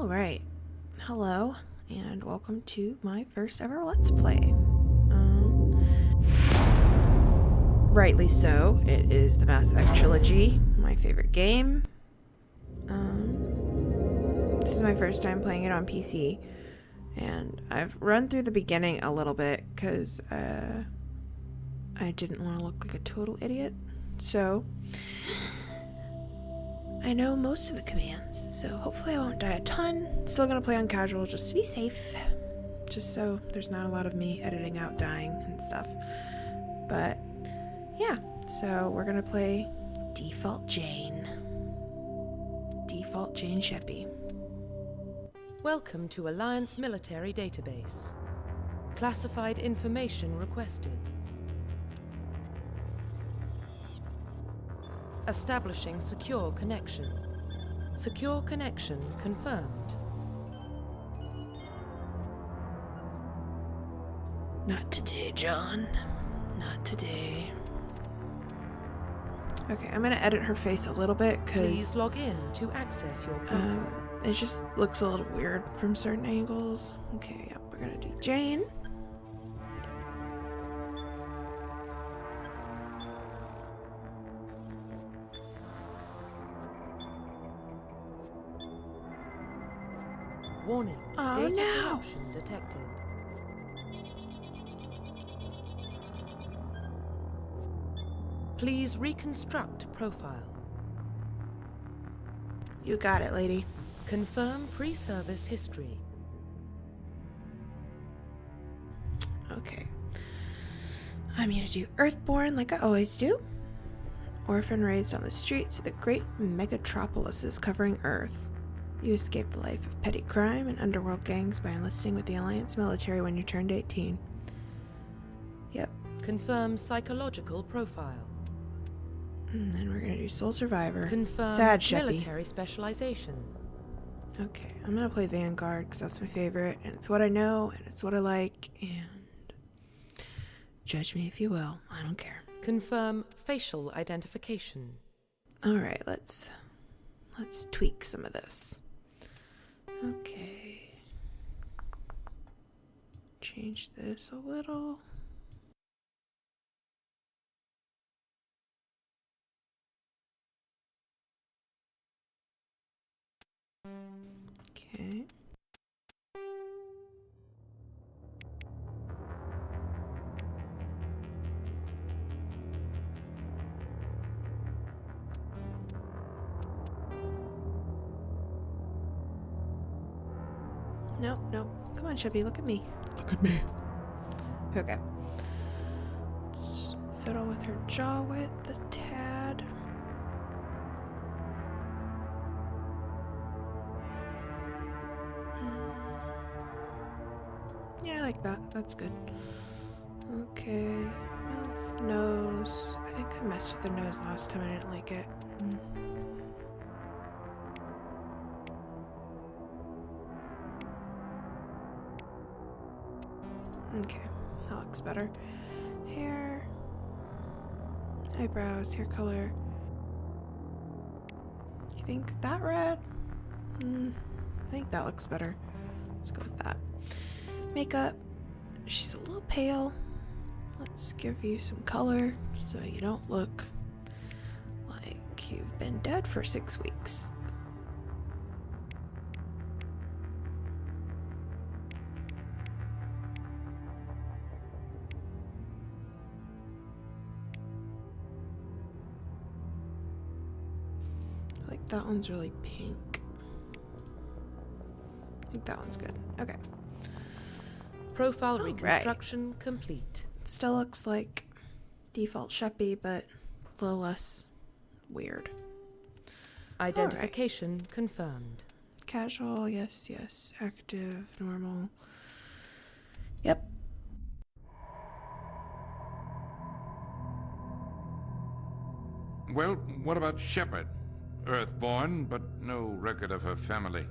Alright, hello, and welcome to my first ever Let's Play. Rightly so, it is the Mass Effect trilogy, my favorite game. This is my first time playing it on PC, and I've run through the beginning a little bit, because, I didn't want to look like a total idiot, so I know most of the commands, so hopefully I won't die a ton. Still gonna play on casual just to be safe, just so there's not a lot of me editing out dying and stuff. But yeah, so we're gonna play Default Jane. Default Jane Sheppy. Welcome to Alliance Military Database. Classified information requested. Establishing secure connection. Secure connection confirmed. Not today, John. Not today. Okay, I'm gonna edit her face a little bit Please because log in to access your profile. it just looks a little weird from certain angles. Okay, yeah, we're gonna do Jane. Warning. Oh, Data no. corruption detected. Please reconstruct profile. You got it, lady. Confirm pre-service history. Okay. I'm gonna do Earthborn like I always do. Orphan raised on the streets of the great megatropolises covering Earth. You escaped the life of petty crime and underworld gangs by enlisting with the Alliance military when you turned 18. Yep. Confirm psychological profile. And then we're gonna do Sole Survivor. Confirm Sad Sheppy. military specialization. Okay, I'm gonna play Vanguard because that's my favorite, and it's what I know, and it's what I like, and judge me if you will. I don't care. Confirm facial identification. Alright, let's tweak some of this. Okay. Change this a little. Okay. Nope, nope. Come on, Sheppy, look at me. Look at me. Okay. Let's fiddle with her jaw width a tad. Yeah, I like that. That's good. Okay. Mouth, nose. I think I messed with the nose last time. I didn't like it. Okay, that looks better. Hair, eyebrows, hair color. You think that red? I think that looks better. Let's go with that. Makeup. She's a little pale. Let's give you some color so you don't look like you've been dead for 6 weeks. Like that one's really pink. I think that one's good. Okay. Profile All reconstruction complete. Still looks like Default Sheppy, but a little less weird. Identification confirmed. Casual, yes, yes. Active, normal. Yep. Well, what about Shepard? Earthborn, but no record of her family.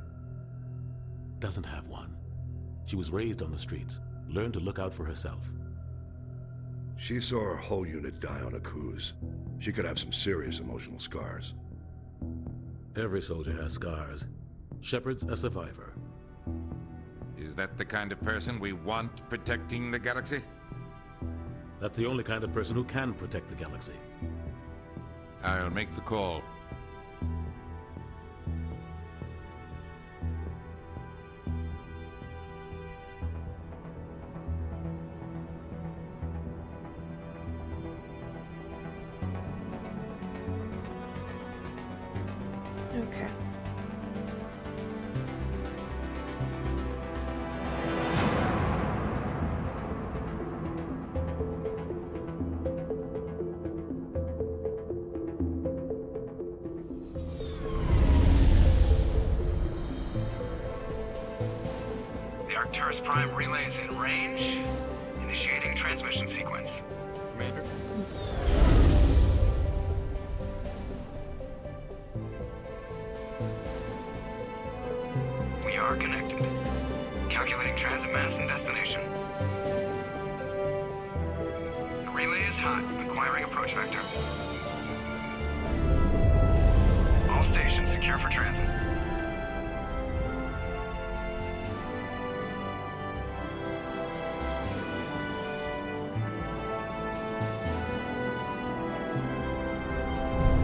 Doesn't have one. She was raised on the streets, learned to look out for herself. She saw her whole unit die on a cruise. She could have some serious emotional scars. Every soldier has scars. Shepard's a survivor. Is that the kind of person we want protecting the galaxy? That's the only kind of person who can protect the galaxy. I'll make the call. Okay. The Arcturus Prime relay is in range. Initiating transmission sequence. Commander? We are connected. Calculating transit mass and destination. The relay is hot, acquiring approach vector. All stations secure for transit.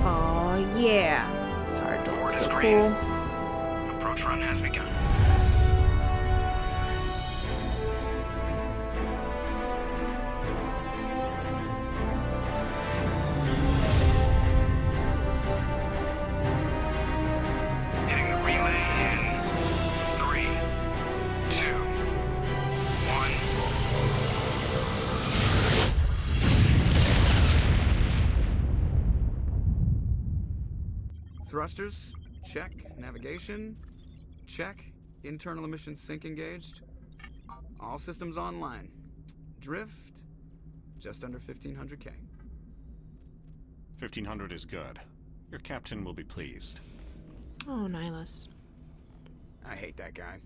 Oh yeah. It's hard to look Board is so green. cool. Approach run has begun. Hitting the relay in 3, 2, 1. Thrusters, check. Navigation, check. Internal emission sync engaged. All systems online. Drift, just under 1500K. 1500 is good. Your captain will be pleased. Oh, Nihilus. I hate that guy.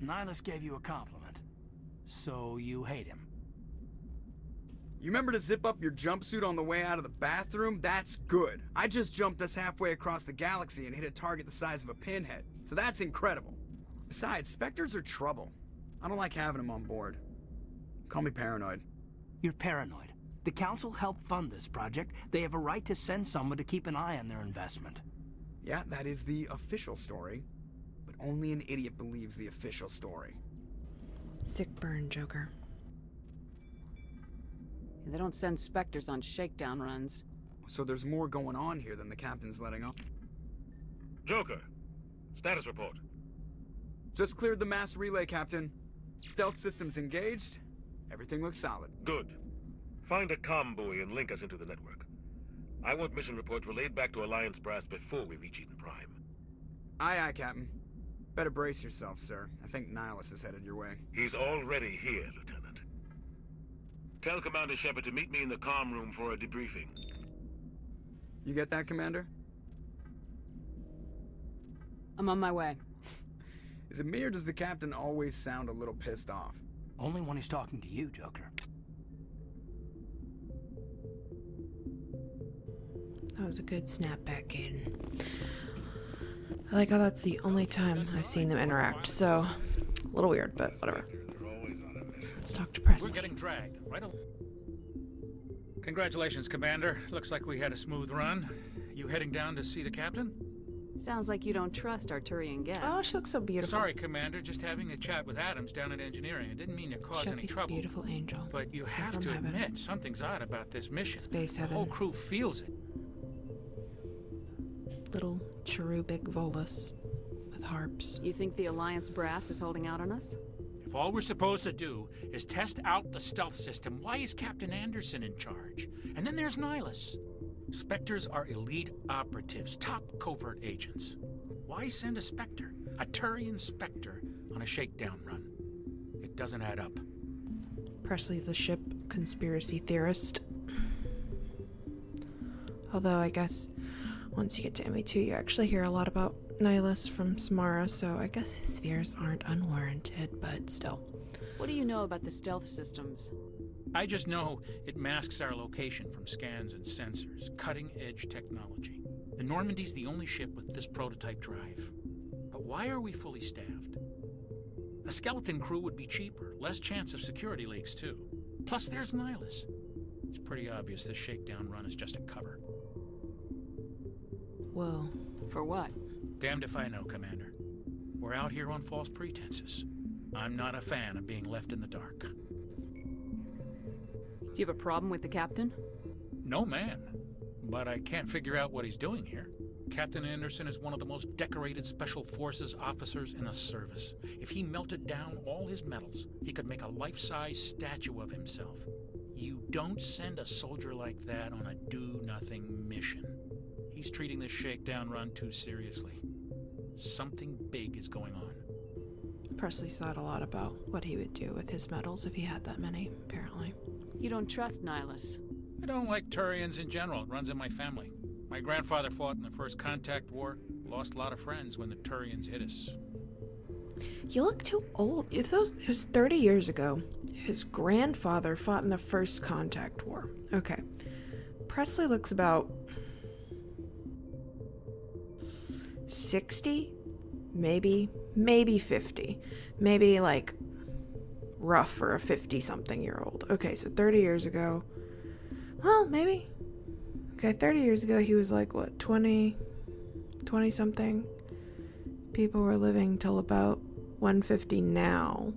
Nihilus gave you a compliment, so you hate him. You remember to zip up your jumpsuit on the way out of the bathroom? That's good. I just jumped us halfway across the galaxy and hit a target the size of a pinhead, so that's incredible. Besides, Spectres are trouble. I don't like having them on board. Call me paranoid. You're paranoid. The Council helped fund this project. They have a right to send someone to keep an eye on their investment. Yeah, that is the official story, but only an idiot believes the official story. Sick burn, Joker. They don't send Spectres on shakedown runs. So there's more going on here than the captain's letting on. Joker, status report. Just cleared the mass relay, Captain. Stealth systems engaged. Everything looks solid. Good. Find a comm buoy and link us into the network. I want mission reports relayed back to Alliance brass before we reach Eden Prime. Aye, aye, Captain. Better brace yourself, sir. I think Nihilus is headed your way. He's already here, Lieutenant. Tell Commander Shepard to meet me in the comm room for a debriefing. You get that, Commander? I'm on my way. Is it me or does the Captain always sound a little pissed off? Only when he's talking to you, Joker. That was a good snapback, Caden. I like how that's the only time I've seen them interact, so a little weird, but whatever. Let's talk to Presley. We're getting dragged, right? Congratulations, Commander. Looks like we had a smooth run. You heading down to see the captain? Sounds like you don't trust Arturian guests. Oh, she looks so beautiful. Sorry, Commander. Just having a chat with Adams down at engineering. I didn't mean to cause any Sheppy's a trouble. beautiful angel. But you Sent have from to heaven. admit, something's odd about this mission. Space The heaven. whole crew feels it. Little cherubic volus with harps. You think the Alliance brass is holding out on us? If all we're supposed to do is test out the stealth system, why is Captain Anderson in charge? And then there's Nihilus. Spectres are elite operatives, top covert agents. Why send a Spectre, a Turian Spectre, on a shakedown run? It doesn't add up. Presley the ship conspiracy theorist. Although I guess once you get to ME2, you actually hear a lot about Nihilus from Samara, so I guess his fears aren't unwarranted, but still. What do you know about the stealth systems? I just know it masks our location from scans and sensors. Cutting-edge technology. The Normandy's the only ship with this prototype drive. But why are we fully staffed? A skeleton crew would be cheaper, less chance of security leaks too. Plus there's Nihilus. It's pretty obvious this shakedown run is just a cover. Whoa. For what? Damned if I know, Commander. We're out here on false pretenses. I'm not a fan of being left in the dark. Do you have a problem with the captain? No, man. But I can't figure out what he's doing here. Captain Anderson is one of the most decorated Special Forces officers in the service. If he melted down all his medals, he could make a life-size statue of himself. You don't send a soldier like that on a do-nothing mission. He's treating this shakedown run too seriously. Something big is going on. Presley's thought a lot about what he would do with his medals if he had that many, apparently. You don't trust Nihilus. I don't like Turians in general. It runs in my family. My grandfather fought in the First Contact War. Lost a lot of friends when the Turians hit us. You look too old. It was 30 years ago. His grandfather fought in the First Contact War. Okay. Presley looks about 60, maybe 50. Maybe like rough for a 50-something-year-old. Okay, so 30 years ago. Well, maybe. Okay, 30 years ago he was like, what, 20-something? People were living till about 150 now.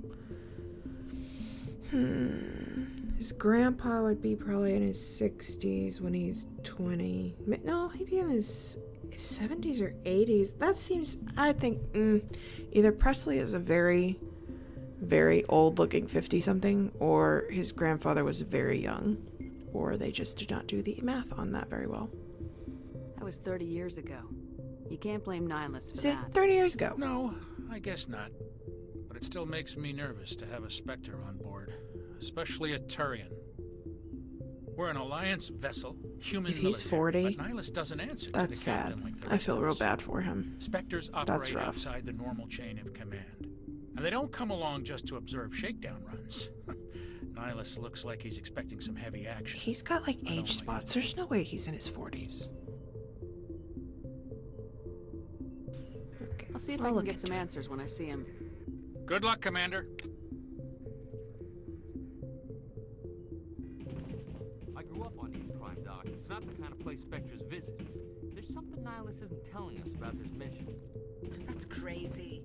His grandpa would be probably in his 60s when he's 20. No, he'd be in his 70s or 80s. That seems, I think, either Presley is a very, very old-looking 50-something, or his grandfather was very young, or they just did not do the math on that very well. That was 30 years ago. You can't blame Nihilus for See, that. 30 years ago. No, I guess not. But it still makes me nervous to have a Spectre on board, especially a Turian. We're an Alliance vessel, human If he's military, 40, but Nihilus doesn't answer that's to the captain sad. like the I rest feel of real us. bad for him. Spectres That's operate rough. outside the normal chain of command. And they don't come along just to observe shakedown runs. Nihilus looks like he's expecting some heavy action. He's got like I don't age like spots. There's no way he's in his 40s. Okay. I'll see if I'll I can look get some into it. answers when I see him. Good luck, Commander. I grew up on Eden Prime, Doc. It's not the kind of place Spectres visit. There's something Nihilus isn't telling us about this mission. That's crazy.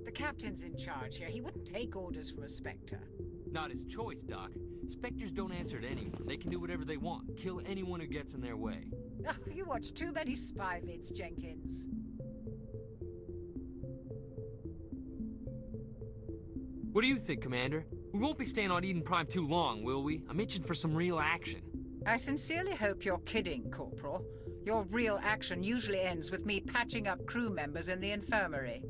The captain's in charge here. He wouldn't take orders from a Spectre. Not his choice, Doc. Spectres don't answer to anyone. They can do whatever they want. Kill anyone who gets in their way. Oh, you watch too many spy vids, Jenkins. What do you think, Commander? We won't be staying on Eden Prime too long, will we? I'm itching for some real action. I sincerely hope you're kidding, Corporal. Your real action usually ends with me patching up crew members in the infirmary.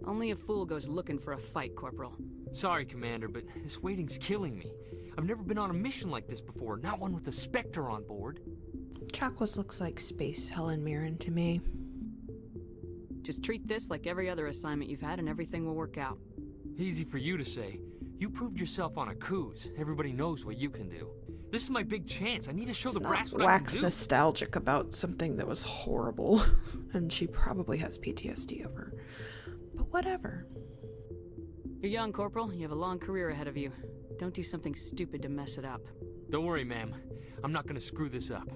Only a fool goes looking for a fight, Corporal. Sorry, Commander, but this waiting's killing me. I've never been on a mission like this before, not one with a Spectre on board. Chakwas looks like space Helen Mirren to me. Just treat this like every other assignment you've had and everything will work out. Easy for you to say. You proved yourself on a cruise. Everybody knows what you can do. This is my big chance. I need to show the brass what I can Wax do. nostalgic about something that was horrible, and she probably has PTSD over. But whatever. You're young, Corporal. You have a long career ahead of you. Don't do something stupid to mess it up. Don't worry, ma'am. I'm not gonna screw this up.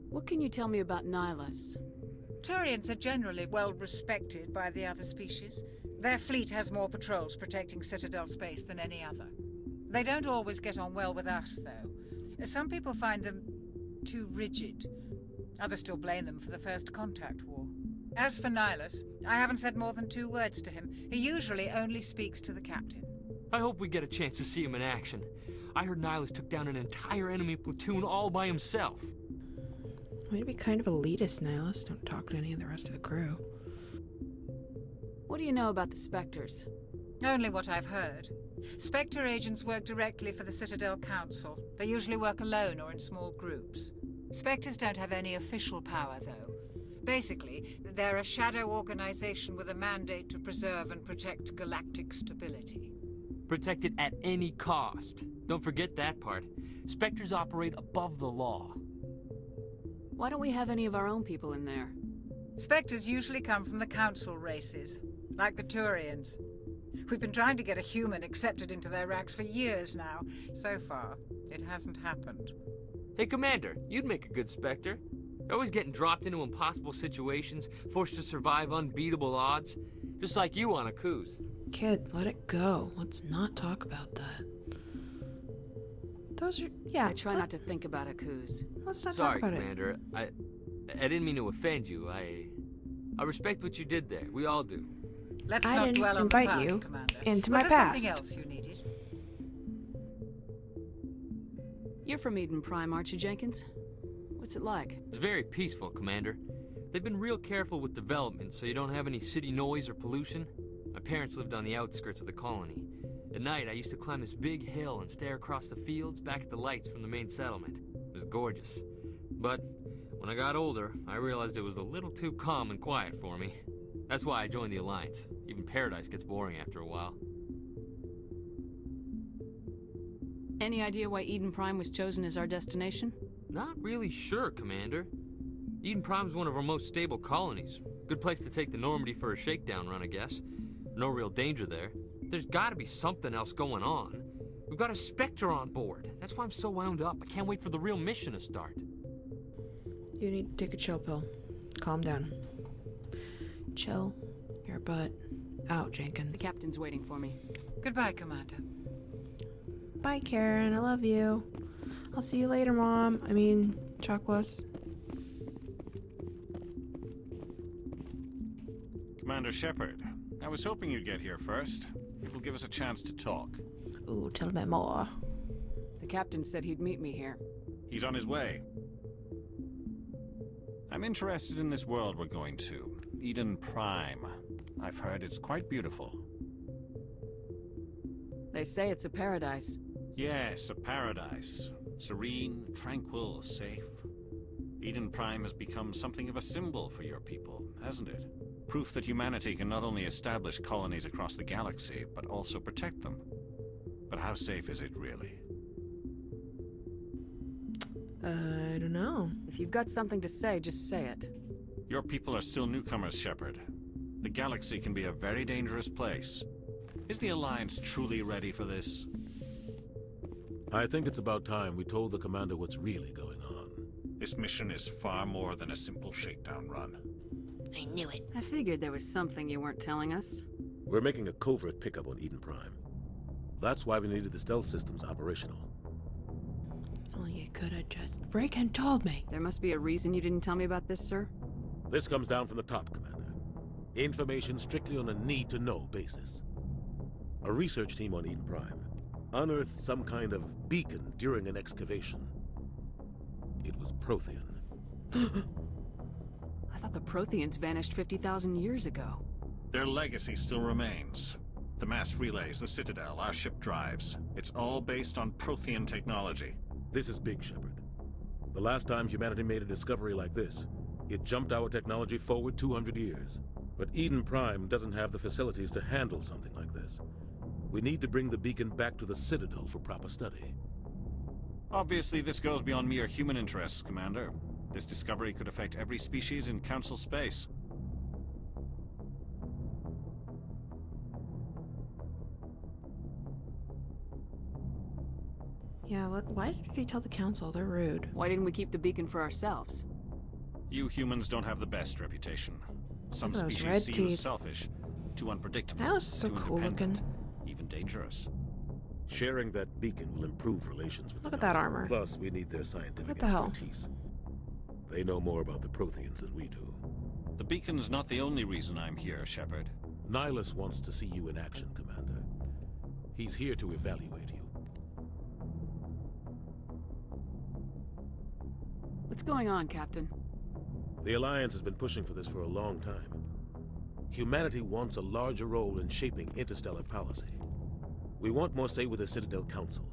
What can you tell me about Nihilus? Turians are generally well respected by the other species. Their fleet has more patrols protecting Citadel space than any other. They don't always get on well with us, though. Some people find them too rigid. Others still blame them for the First Contact War. As for Nihilus, I haven't said more than 2 words to him. He usually only speaks to the captain. I hope we get a chance to see him in action. I heard Nihilus took down an entire enemy platoon all by himself. Might be kind of elitist, Nihilus. Don't talk to any of the rest of the crew. What do you know about the Spectres? Only what I've heard. Spectre agents work directly for the Citadel Council. They usually work alone or in small groups. Spectres don't have any official power, though. Basically, they're a shadow organization with a mandate to preserve and protect galactic stability. Protect it at any cost. Don't forget that part. Spectres operate above the law. Why don't we have any of our own people in there? Spectres usually come from the council races, like the Turians. We've been trying to get a human accepted into their ranks for years now. So far, it hasn't happened. Hey, Commander, you'd make a good Spectre. You're always getting dropped into impossible situations, forced to survive unbeatable odds. Just like you on a cruise. Kid, let it go. Let's not talk about that. Those are, yeah. I try not to think about Akuz. Let's not Sorry, talk about Commander. I didn't mean to offend you. I respect what you did there. We all do. Let's I not didn't dwell on invite the past, you Commander. into Was my there past. something else you needed? You're from Eden Prime, aren't you, Jenkins? What's it like? It's very peaceful, Commander. They've been real careful with development, so you don't have any city noise or pollution. My parents lived on the outskirts of the colony. At night, I used to climb this big hill and stare across the fields back at the lights from the main settlement. It was gorgeous. But when I got older, I realized it was a little too calm and quiet for me. That's why I joined the Alliance. Even Paradise gets boring after a while. Any idea why Eden Prime was chosen as our destination? Not really sure, Commander. Eden Prime's one of our most stable colonies. Good place to take the Normandy for a shakedown run, I guess. No real danger there. There's gotta be something else going on. We've got a Spectre on board. That's why I'm so wound up. I can't wait for the real mission to start. You need to take a chill pill. Calm down. Chill your butt out, Jenkins. The captain's waiting for me. Goodbye, Commander. Bye, Karen. I love you. I'll see you later, Mom. I mean, Chocolates. Commander Shepard, I was hoping you'd get here first. It will give us a chance to talk. Ooh, tell me more. The captain said he'd meet me here. He's on his way. I'm interested in this world we're going to, Eden Prime. I've heard it's quite beautiful. They say it's a paradise. Yes, a paradise. Serene, tranquil, safe. Eden Prime has become something of a symbol for your people, hasn't it? Proof that humanity can not only establish colonies across the galaxy, but also protect them. But how safe is it really? I don't know. If you've got something to say, just say it. Your people are still newcomers, Shepard. The galaxy can be a very dangerous place. Is the Alliance truly ready for this? I think it's about time we told the commander what's really going on. This mission is far more than a simple shakedown run. I knew it. I figured there was something you weren't telling us. We're making a covert pickup on Eden Prime. That's why we needed the stealth systems operational. Well, you could have just freaking told me. There must be a reason you didn't tell me about this, sir. This comes down from the top, Commander. Information strictly on a need-to-know basis. A research team on Eden Prime unearthed some kind of beacon during an excavation. It was Prothean. I thought the Protheans vanished 50,000 years ago. Their legacy still remains. The mass relays, the Citadel, our ship drives. It's all based on Prothean technology. This is big, Shepard. The last time humanity made a discovery like this, it jumped our technology forward 200 years. But Eden Prime doesn't have the facilities to handle something like this. We need to bring the beacon back to the Citadel for proper study. Obviously, this goes beyond mere human interests, Commander. This discovery could affect every species in Council space. Yeah, why did we tell the council? They're rude. Why didn't we keep the beacon for ourselves? You humans don't have the best reputation. Some Look at those species red see you as teeth. selfish, too unpredictable, That was so too cool independent, looking. even dangerous. Sharing that beacon will improve relations with Look the at that Council. armor. Plus, we need their scientific What the hell? expertise. They know more about the Protheans than we do. The beacon's not the only reason I'm here, Shepard. Nihilus wants to see you in action, Commander. He's here to evaluate you. What's going on, Captain? The Alliance has been pushing for this for a long time. Humanity wants a larger role in shaping interstellar policy. We want more say with the Citadel Council.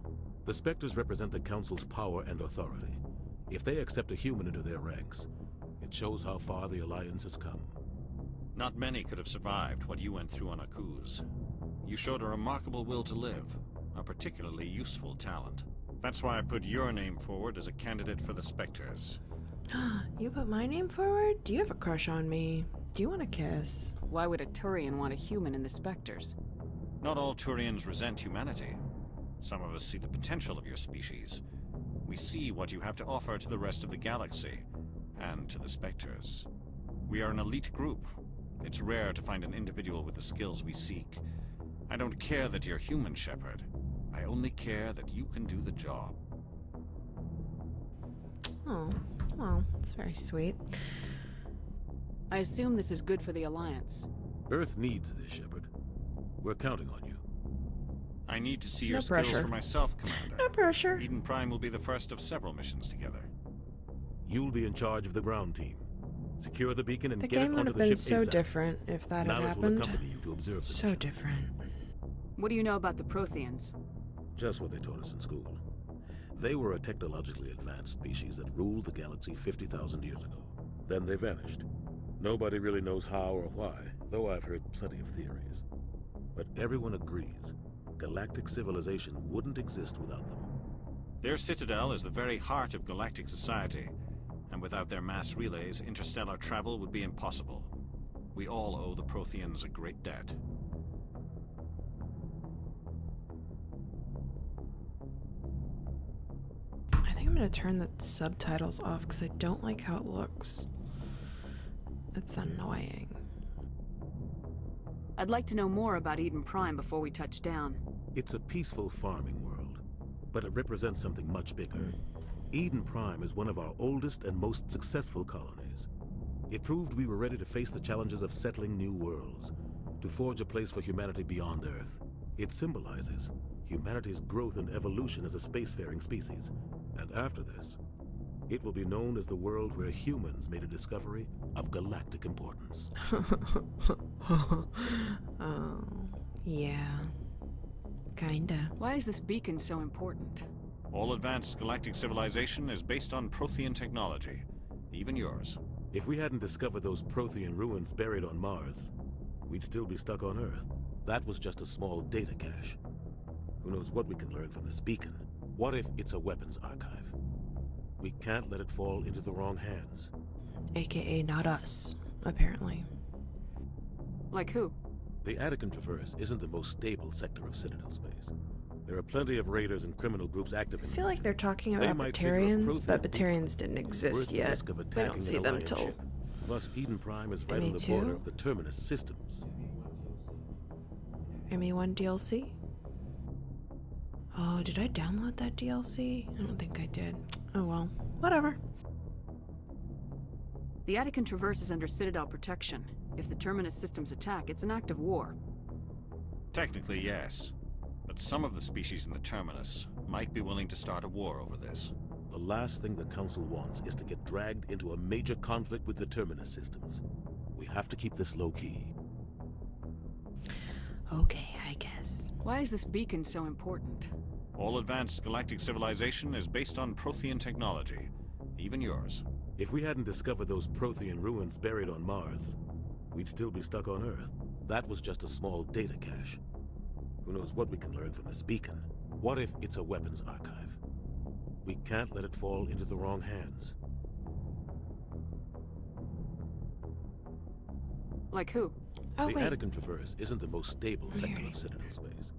The Spectres represent the Council's power and authority. If they accept a human into their ranks, it shows how far the Alliance has come. Not many could have survived what you went through on Akuz. You showed a remarkable will to live, a particularly useful talent. That's why I put your name forward as a candidate for the Spectres. You put my name forward? Do you have a crush on me? Do you want a kiss? Why would a Turian want a human in the Spectres? Not all Turians resent humanity. Some of us see the potential of your species. We see what you have to offer to the rest of the galaxy, and to the Spectres. We are an elite group. It's rare to find an individual with the skills we seek. I don't care that you're human, Shepard. I only care that you can do the job. Oh, well, that's very sweet. I assume this is good for the Alliance. Earth needs this, Shepard. We're counting on you. I need to see your No skills pressure. for myself, Commander. No pressure. Eden Prime will be the first of several missions together. You'll be in charge of the ground team. Secure the beacon and The get it game would onto have the been ship so ASAP. different if that had Malice will happened. accompany you to observe the So mission. different. What do you know about the Protheans? Just what they taught us in school. They were a technologically advanced species that ruled the galaxy 50,000 years ago. Then they vanished. Nobody really knows how or why, though I've heard plenty of theories. But everyone agrees, galactic civilization wouldn't exist without them. Their citadel is the very heart of galactic society, and without their mass relays, interstellar travel would be impossible. We all owe the Protheans a great debt. I think I'm gonna turn the subtitles off because I don't like how it looks. It's annoying. I'd like to know more about Eden Prime before we touch down. It's a peaceful farming world, but it represents something much bigger. Eden Prime is one of our oldest and most successful colonies. It proved we were ready to face the challenges of settling new worlds, to forge a place for humanity beyond Earth. It symbolizes humanity's growth and evolution as a spacefaring species. And after this, it will be known as the world where humans made a discovery of galactic importance. Oh, yeah. Kinda. Why is this beacon so important? All advanced galactic civilization is based on Prothean technology, even yours. If we hadn't discovered those Prothean ruins buried on Mars, we'd still be stuck on Earth. That was just a small data cache. Who knows what we can learn from this beacon? What if it's a weapons archive? We can't let it fall into the wrong hands. AKA not us, apparently. Like who? The Attican Traverse isn't the most stable sector of Citadel space. There are plenty of raiders and criminal groups active in I feel like they're talking about Batarians, but Batarians didn't exist yet. We don't see them till... Plus, Eden Prime is right on the ME2? border of the Terminus systems. ME1 DLC? Oh, did I download that DLC? I don't think I did. Oh well, whatever. The Attican Traverse is under Citadel protection. If the Terminus systems attack, it's an act of war. Technically, yes. But some of the species in the Terminus might be willing to start a war over this. The last thing the Council wants is to get dragged into a major conflict with the Terminus systems. We have to keep this low-key. Okay, I guess. Why is this beacon so important? All advanced galactic civilization is based on Prothean technology, even yours. If we hadn't discovered those Prothean ruins buried on Mars, we'd still be stuck on Earth. That was just a small data cache. Who knows what we can learn from this beacon? What if it's a weapons archive? We can't let it fall into the wrong hands. Like who? Oh, the wait. Attican Traverse isn't the most stable sector of Citadel space.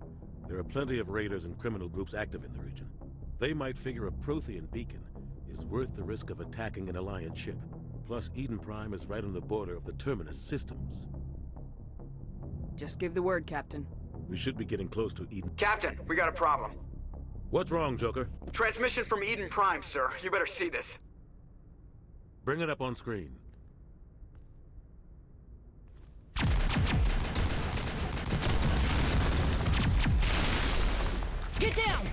There are plenty of raiders and criminal groups active in the region. They might figure a Prothean beacon is worth the risk of attacking an Alliance ship. Plus, Eden Prime is right on the border of the Terminus systems. Just give the word, Captain. We should be getting close to Eden. Captain, we got a problem. What's wrong, Joker? Transmission from Eden Prime, sir. You better see this. Bring it up on screen. Get down!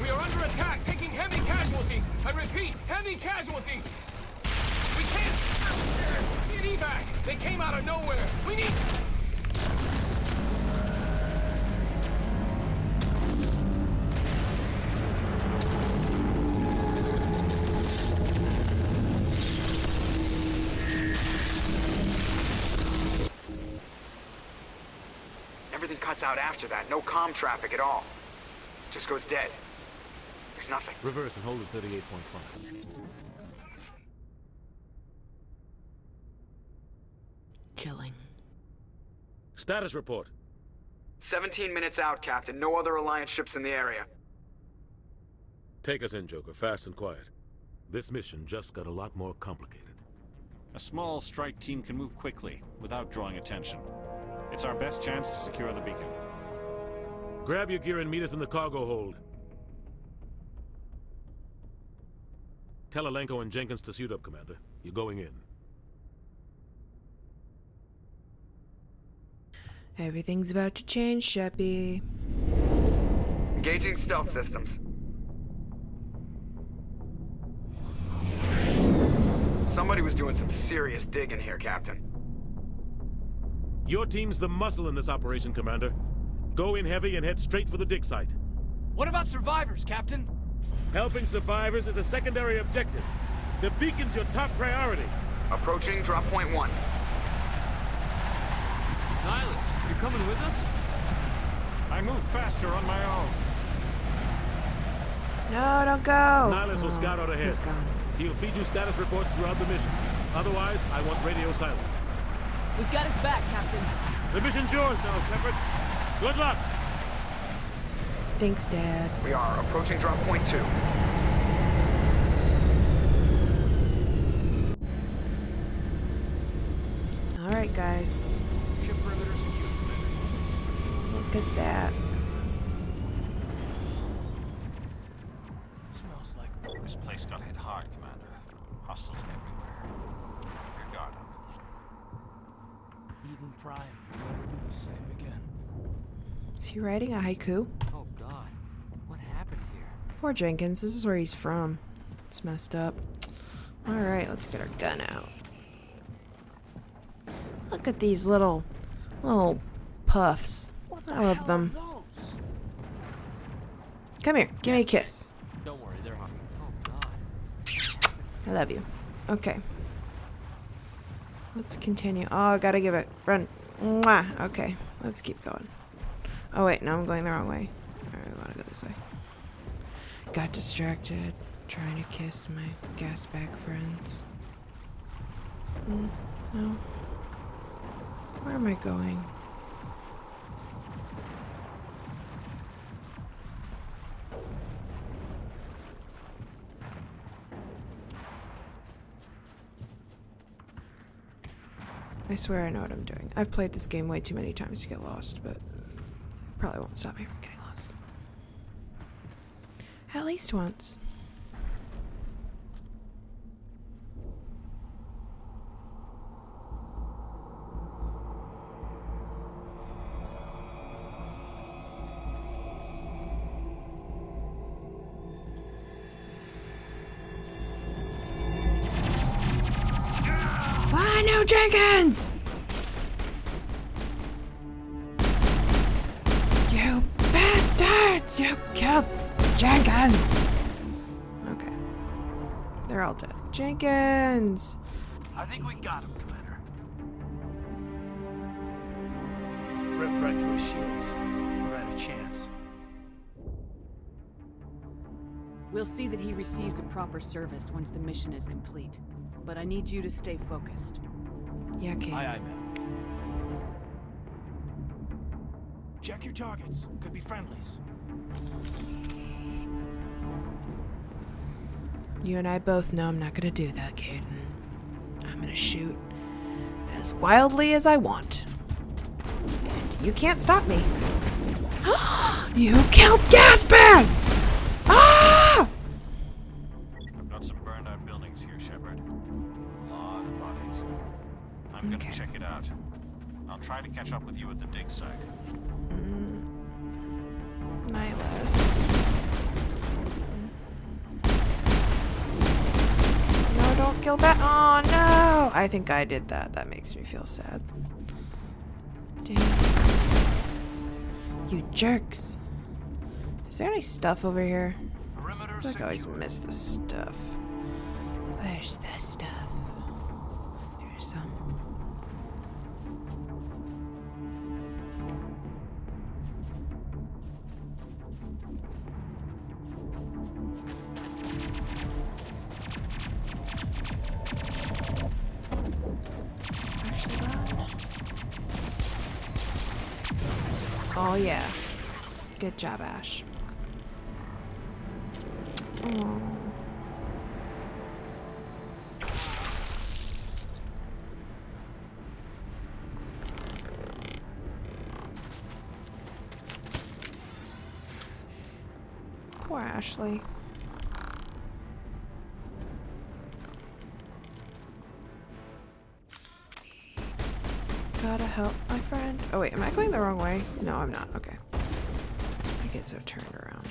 We are under attack, taking heavy casualties. I repeat, heavy casualties. We can't get evac. They came out of nowhere. We need... Everything cuts out after that. No comm traffic at all. Just goes dead. There's nothing. Reverse and hold at 38.5. Chilling. Status report. 17 minutes out, Captain. No other Alliance ships in the area. Take us in, Joker, fast and quiet. This mission just got a lot more complicated. A small strike team can move quickly, without drawing attention. It's our best chance to secure the beacon. Grab your gear and meet us in the cargo hold. Tell Alenko and Jenkins to suit up, Commander. You're going in. Everything's about to change, Sheppy. Engaging stealth systems. Somebody was doing some serious digging here, Captain. Your team's the muscle in this operation, Commander. Go in heavy and head straight for the dig site. What about survivors, Captain? Helping survivors is a secondary objective. The beacon's your top priority. Approaching drop point 1. Nihilus, you coming with us? I move faster on my own. No, don't go. Nihilus will scout out ahead. He's gone. He'll feed you status reports throughout the mission. Otherwise, I want radio silence. We've got his back, Captain. The mission's yours now, Shepard. Good luck. Thanks, Dad. We are approaching drop point 2. Alright, guys. Ship perimeter secure. Look at that. Smells like... This place got hit hard, Commander. Hostiles everywhere. Keep your guard up. Eden Prime will never be the same again. Is he writing a haiku? Oh god, what happened here? Poor Jenkins, this is where he's from. It's messed up. Alright, let's get our gun out. Look at these little puffs. I love them. Come here, give me a kiss. Don't worry, they're hungry. Oh god. I love you. Okay. Let's continue. Oh, I gotta give it. Run. Mwah. Okay, let's keep going. Oh wait, no, I'm going the wrong way. Alright, we wanna go this way. Got distracted trying to kiss my gas bag friends. No. Where am I going? I swear I know what I'm doing. I've played this game way too many times to get lost, but it probably won't stop me from getting lost. At least once. No, Jenkins! You bastards! You killed Jenkins! Okay. They're all dead. Jenkins! I think we got him, Commander. Ripped right through his shields. We're out of chance. We'll see that he receives a proper service once the mission is complete. But I need you to stay focused. Yeah, Kate. Aye, aye, ma'am. Check your targets. Could be friendlies. You and I both know I'm not gonna do that, Caden. I'm gonna shoot as wildly as I want. And you can't stop me. You killed Gasbag! Ah! I've got some burned out buildings here, Shepard. A lot of bodies. I'm gonna check it out. I'll try to catch up with you at the dig site. Nihilus. No, don't kill Bat. Oh no! I think I did that. That makes me feel sad. Damn. You jerks. Is there any stuff over here? I feel like I always miss the stuff. Where's the stuff? Here's some. Oh yeah. Good job, Ash. Oh. Poor Ashley. Gotta help my friend. Oh wait, am I going the wrong way? No, I'm not. Okay. I get so turned around.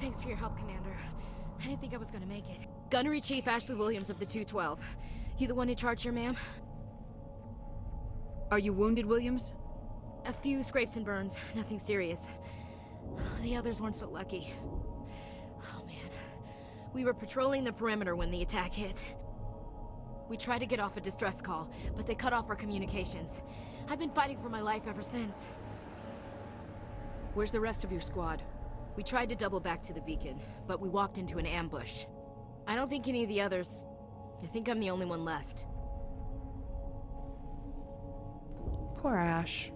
Thanks for your help, Commander. I didn't think I was gonna make it. Gunnery Chief Ashley Williams of the 212. You the one in charge here, ma'am? Are you wounded, Williams? A few scrapes and burns, nothing serious. The others weren't so lucky. Oh man. We were patrolling the perimeter when the attack hit. We tried to get off a distress call, but they cut off our communications. I've been fighting for my life ever since. Where's the rest of your squad? We tried to double back to the beacon, but we walked into an ambush. I don't think any of the others... I think I'm the only one left. Poor Ash.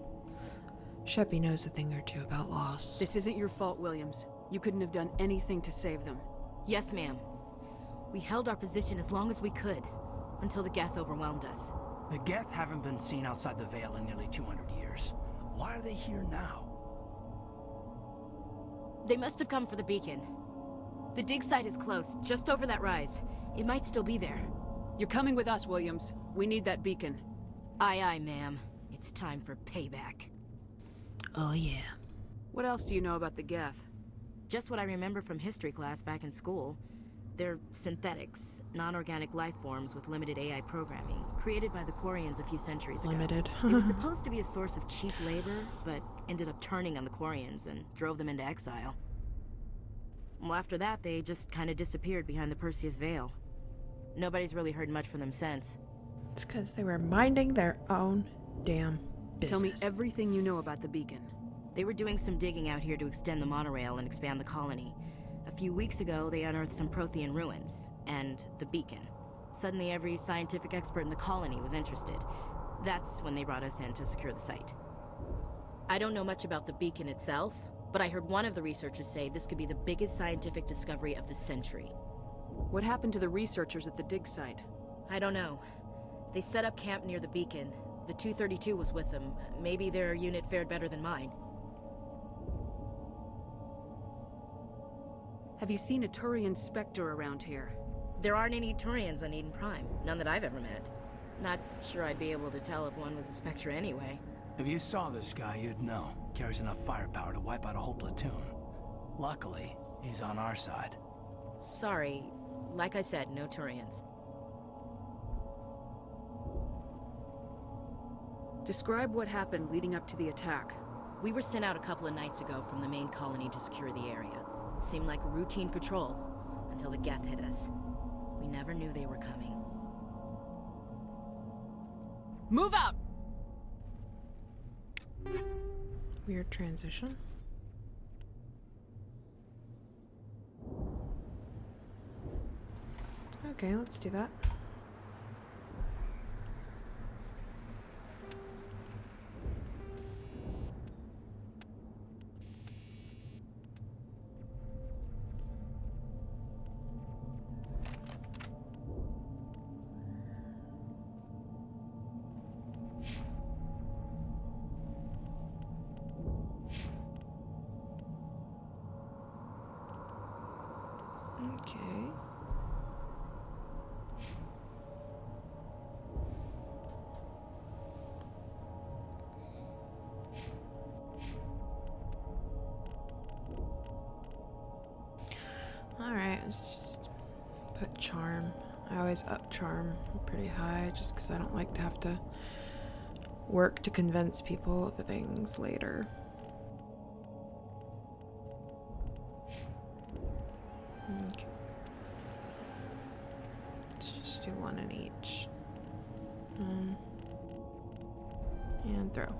Sheppy knows a thing or two about loss. This isn't your fault, Williams. You couldn't have done anything to save them. Yes, ma'am. We held our position as long as we could, until the Geth overwhelmed us. The Geth haven't been seen outside the Veil in nearly 200 years. Why are they here now? They must have come for the beacon. The dig site is close, just over that rise. It might still be there. You're coming with us, Williams. We need that beacon. Aye, aye, ma'am. It's time for payback. Oh, yeah. What else do you know about the Geth? Just what I remember from history class back in school. They're synthetics, non-organic life forms with limited AI programming, created by the Quarians a few centuries ago. Limited. They were supposed to be a source of cheap labor, but ended up turning on the Quarians and drove them into exile. Well, after that, they just kind of disappeared behind the Perseus Veil. Nobody's really heard much from them since. It's because they were minding their own damn business. Tell me everything you know about the beacon. They were doing some digging out here to extend the monorail and expand the colony. A few weeks ago, they unearthed some Prothean ruins, and the beacon. Suddenly, every scientific expert in the colony was interested. That's when they brought us in to secure the site. I don't know much about the beacon itself, but I heard one of the researchers say this could be the biggest scientific discovery of the century. What happened to the researchers at the dig site? I don't know. They set up camp near the beacon. The 232 was with them. Maybe their unit fared better than mine. Have you seen a Turian Spectre around here? There aren't any Turians on Eden Prime. None that I've ever met. Not sure I'd be able to tell if one was a Spectre anyway. If you saw this guy, you'd know. Carries enough firepower to wipe out a whole platoon. Luckily, he's on our side. Sorry. Like I said, no Turians. Describe what happened leading up to the attack. We were sent out a couple of nights ago from the main colony to secure the area. Seemed like a routine patrol, until the Geth hit us. We never knew they were coming. Move out! Weird transition. Okay, let's do that. Okay. Alright, let's just put charm. I always up charm pretty high just because I don't like to have to work to convince people of things later. Okay. Let's just do one in each. And throw.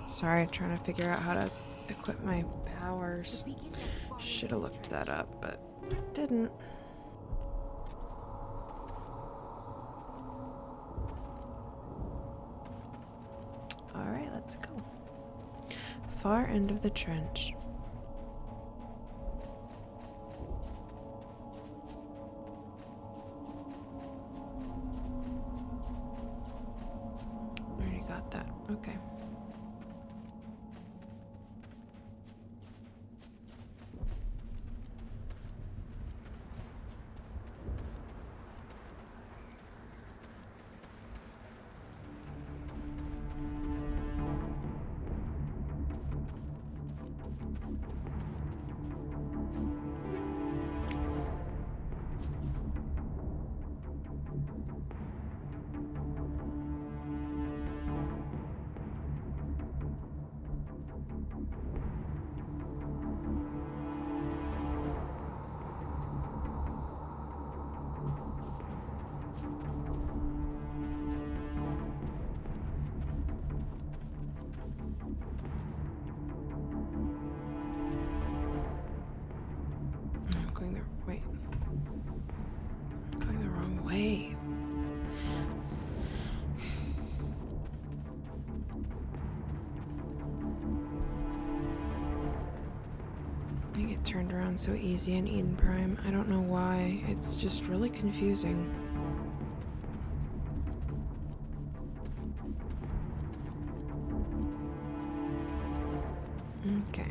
Sorry, trying to figure out how to equip my powers. Should have looked that up, but didn't. Alright, let's go. Far end of the trench. Already got that. Okay. I get turned around so easy in Eden Prime. I don't know why. It's just really confusing. Okay.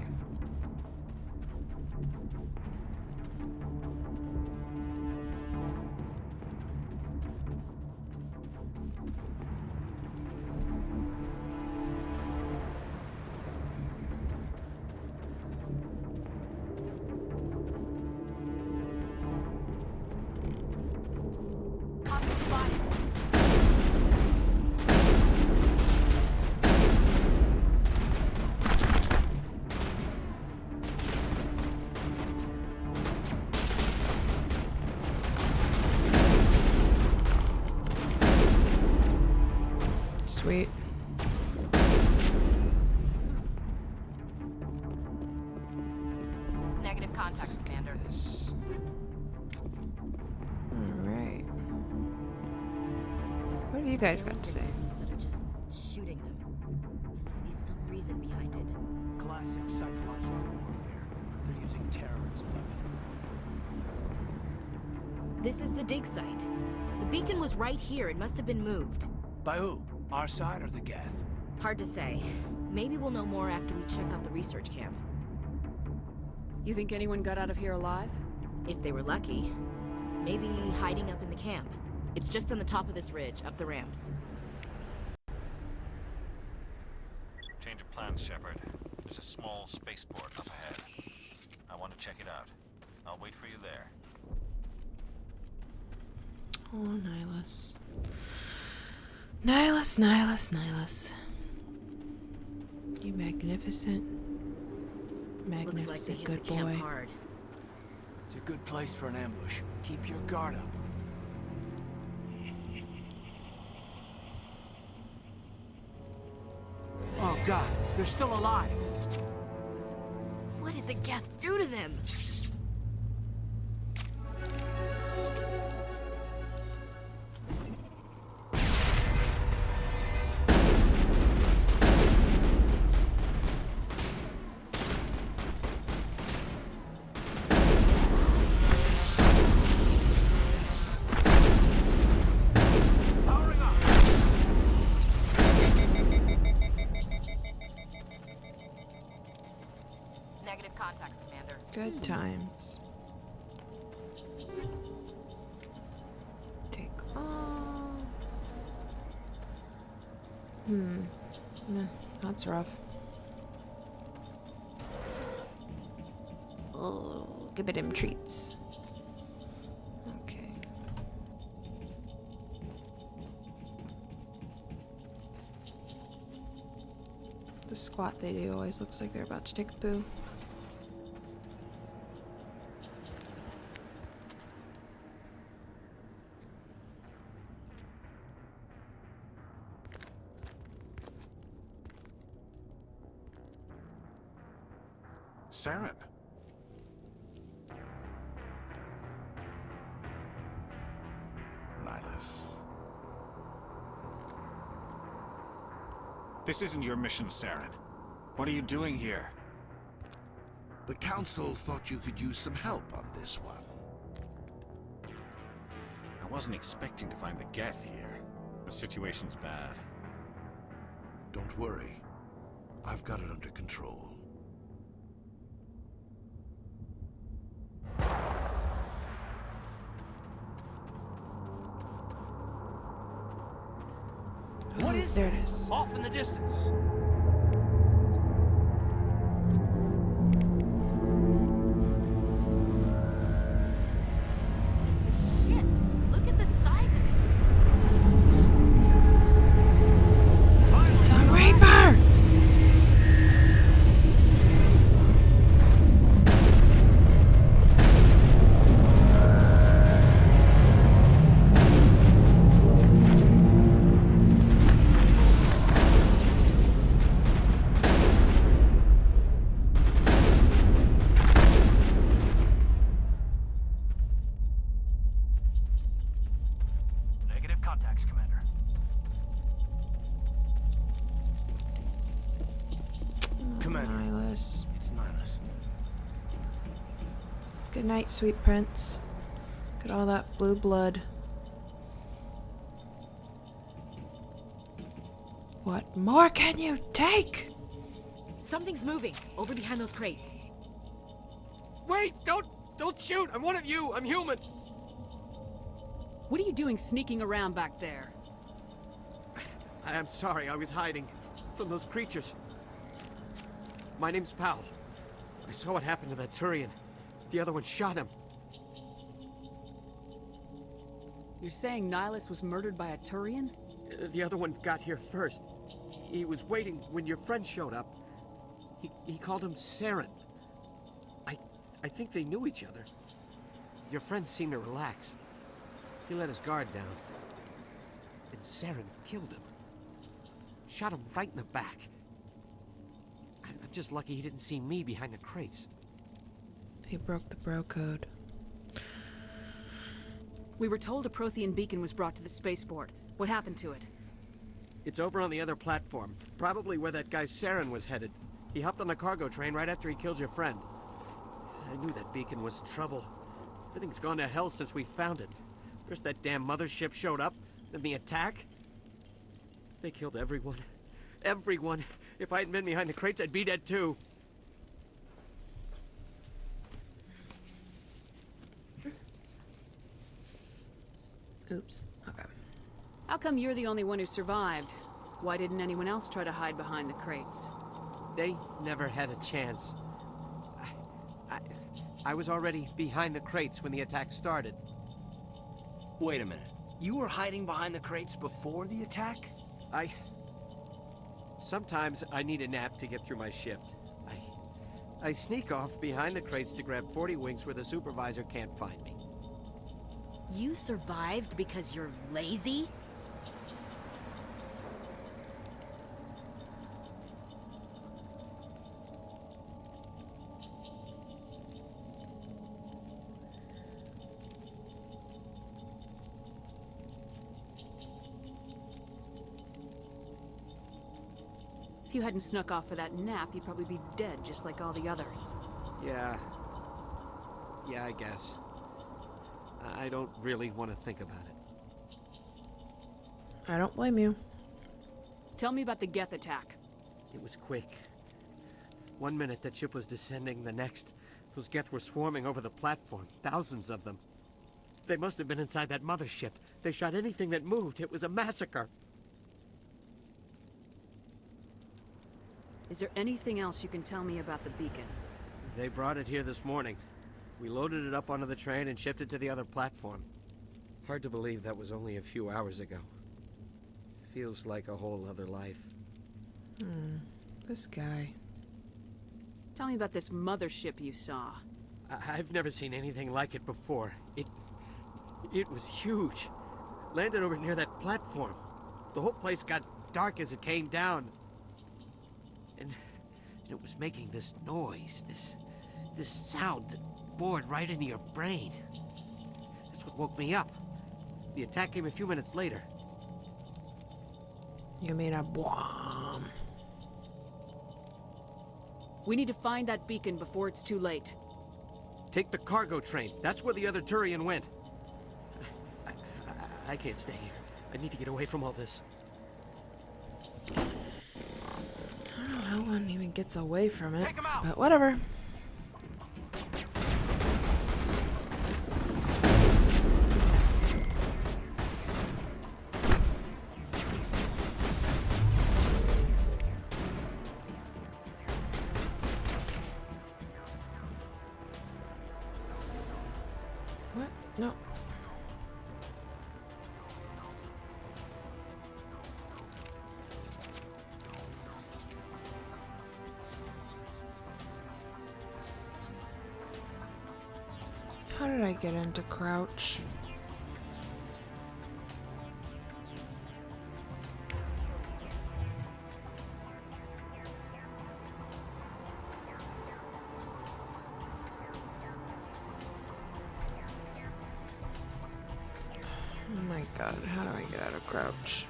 Sweet. Negative contacts, Commander. Alright. What have you guys got to say? Instead of just shooting them, there must be some reason behind it. Classic psychological warfare. They're using terror as a weapon. This is the dig site. The beacon was right here. It must have been moved. By who? Our side or the Geth? Hard to say. Maybe we'll know more after we check out the research camp. You think anyone got out of here alive? If they were lucky. Maybe hiding up in the camp. It's just on the top of this ridge, up the ramps. Change of plans, Shepard. There's a small spaceport up ahead. I want to check it out. I'll wait for you there. Oh, Nihilus. Nihilus. You magnificent, magnificent good boy. It's a good place for an ambush. Keep your guard up. Oh God, they're still alive. What did the Geth do to them? Negative contacts, Commander. Good times. Take all. Nah, that's rough. Oh, give it him treats. Okay. The squat they do always looks like they're about to take a poo. Saren. Nihilus. This isn't your mission, Saren. What are you doing here? The Council thought you could use some help on this one. I wasn't expecting to find the Geth here. The situation's bad. Don't worry. I've got it under control. What is there? It is. Off in the distance. It's a ship. Look at the size of it. The Reaper! Negative contacts, Commander. Commander. Nihilus. It's Nihilus. Good night, sweet prince. Get all that blue blood. What more can you take? Something's moving over behind those crates. Wait! Don't shoot! I'm one of you! I'm human! What are you doing sneaking around back there? I'm sorry, I was hiding from those creatures. My name's Powell. I saw what happened to that Turian. The other one shot him. You're saying Nihilus was murdered by a Turian? The other one got here first. He was waiting when your friend showed up. He called him Saren. I think they knew each other. Your friend seemed to relax. He let his guard down. And Saren killed him. Shot him right in the back. I'm just lucky he didn't see me behind the crates. He broke the bro code. We were told a Prothean beacon was brought to the spaceport. What happened to it? It's over on the other platform. Probably where that guy Saren was headed. He hopped on the cargo train right after he killed your friend. I knew that beacon was in trouble. Everything's gone to hell since we found it. First that damn mothership showed up, then the attack. They killed everyone. Everyone. If I hadn't been behind the crates, I'd be dead too. Oops. Okay. How come you're the only one who survived? Why didn't anyone else try to hide behind the crates? They never had a chance. I was already behind the crates when the attack started. Wait a minute. You were hiding behind the crates before the attack? Sometimes I need a nap to get through my shift. I sneak off behind the crates to grab 40 winks where the supervisor can't find me. You survived because you're lazy? If you hadn't snuck off for that nap, you'd probably be dead just like all the others. Yeah, I guess. I don't really want to think about it. I don't blame you. Tell me about the Geth attack. It was quick. 1 minute that ship was descending, the next, those Geth were swarming over the platform. Thousands of them. They must have been inside that mothership. They shot anything that moved. It was a massacre. Is there anything else you can tell me about the beacon? They brought it here this morning. We loaded it up onto the train and shipped it to the other platform. Hard to believe that was only a few hours ago. Feels like a whole other life. This guy. Tell me about this mothership you saw. I've never seen anything like it before. It was huge. Landed over near that platform. The whole place got dark as it came down. And And it was making this noise, this sound that bored right into your brain. That's what woke me up. The attack came a few minutes later. You mean a bomb? We need to find that beacon before it's too late. Take the cargo train. That's where the other Turian went. I can't stay here. I need to get away from all this. I don't know how one even gets away from it, but whatever. What? No. How did I get into crouch? Oh my god, how do I get out of crouch?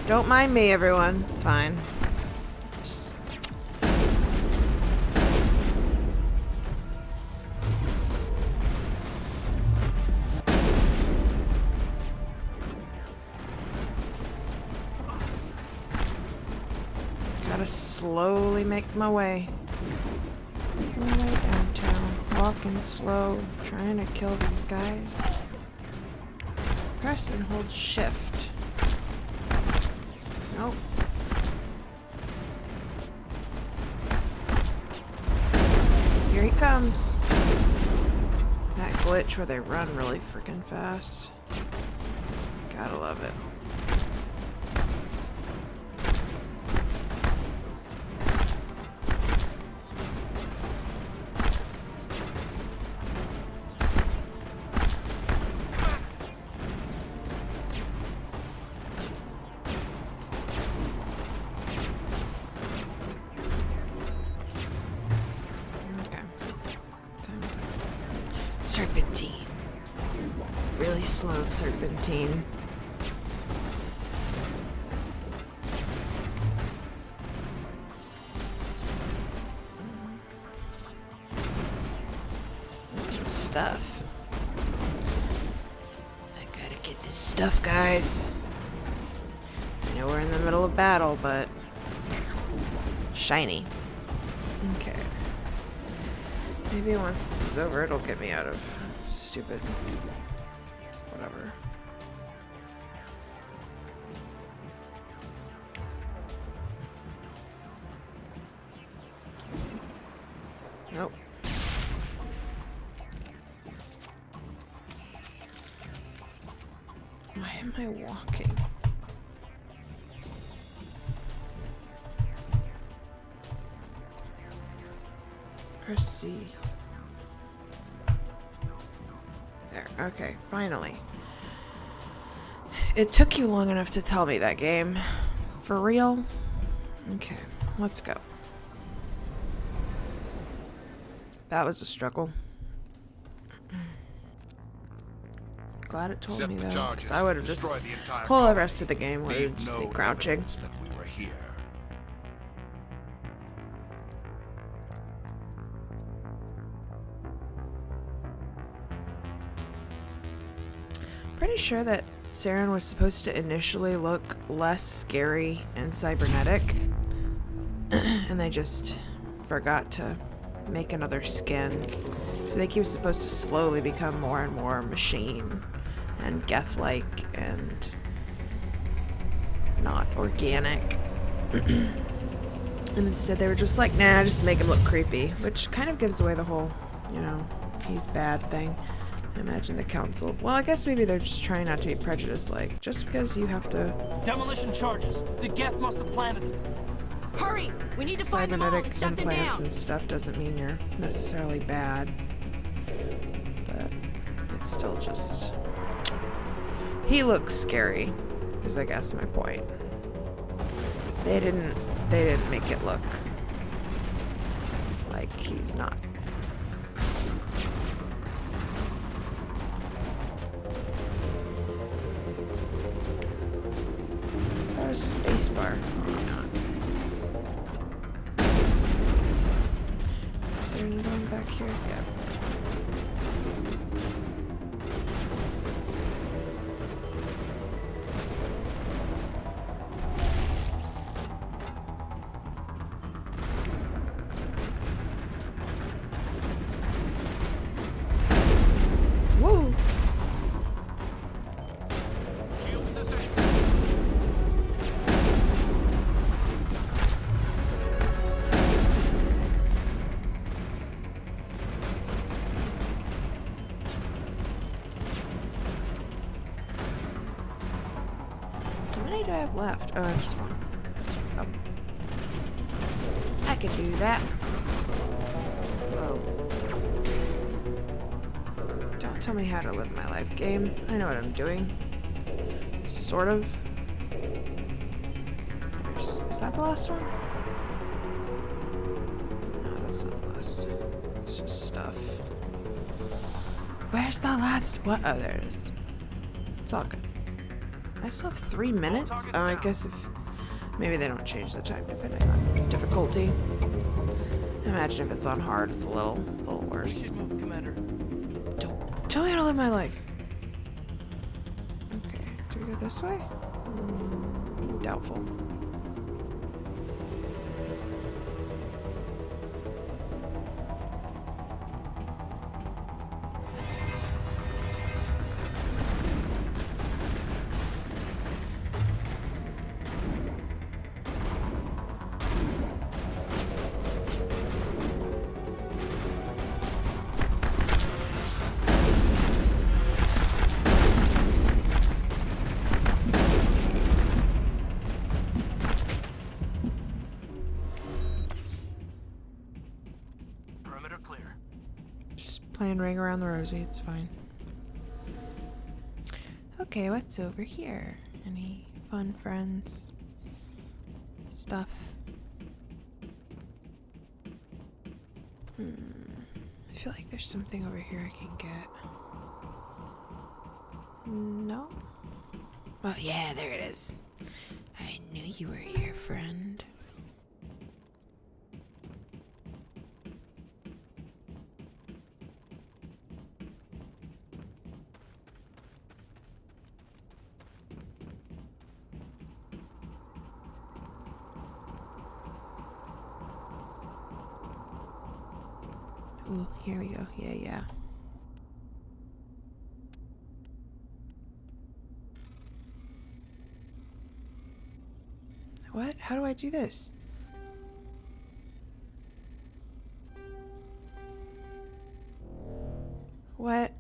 Don't mind me, everyone. It's fine. Just... Gotta slowly make my way. Making my way downtown. Walking slow. Trying to kill these guys. Press and hold shift. Nope. Here he comes. That glitch where they run really freaking fast. Gotta love it. Serpentine. Really slow serpentine. Some stuff. I gotta get this stuff, guys. I know we're in the middle of battle, but shiny. Okay. Maybe once this is over, it'll get me out of stupid whatever. Nope. Why am I walking? Press C. There, okay, finally. It took you long enough to tell me that game. For real? Okay, let's go. That was a struggle. Glad it told me though, because I would have just whole the rest of the game would have just been crouching. That we were here. Pretty sure that Saren was supposed to initially look less scary and cybernetic, and they just forgot to make another skin. So I think he was supposed to slowly become more and more machine and Geth-like and not organic. And instead they were just like, nah, just make him look creepy, which kind of gives away the whole, you know, he's bad thing. I imagine the council. Well, I guess maybe they're just trying not to be prejudiced, like, just because you have to... Demolition charges. The Geth must have planted them. Hurry! We need to find them all and Cybernetic shut them implants down! and stuff doesn't mean you're necessarily bad. But it's still just... He looks scary, is I guess my point. They didn't make it look like he's not. That was spacebar. Maybe not. Is there another one back here? Yeah. Whoa! How many do I have left? Oh, just one. Oh. I could do that. Whoa. Don't tell me how to live my life, game. I know what I'm doing. Sort of. Is that the last one? No, that's not the last. It's just stuff. Where's the last one? Oh, there it is. It's all good. I still have 3 minutes? Oh, I guess if... Maybe they don't change the time depending on difficulty. Imagine if it's on hard, it's a little worse. Move, Commander. Don't tell me how to live my life. Okay, do we go this way? Doubtful. Playing Ring Around the Rosie, it's fine. Okay, what's over here? Any fun friends? Stuff? I feel like there's something over here I can get. No? Oh yeah, there it is. I knew you were here, friend. Ooh, here we go. Yeah. What? How do I do this? What?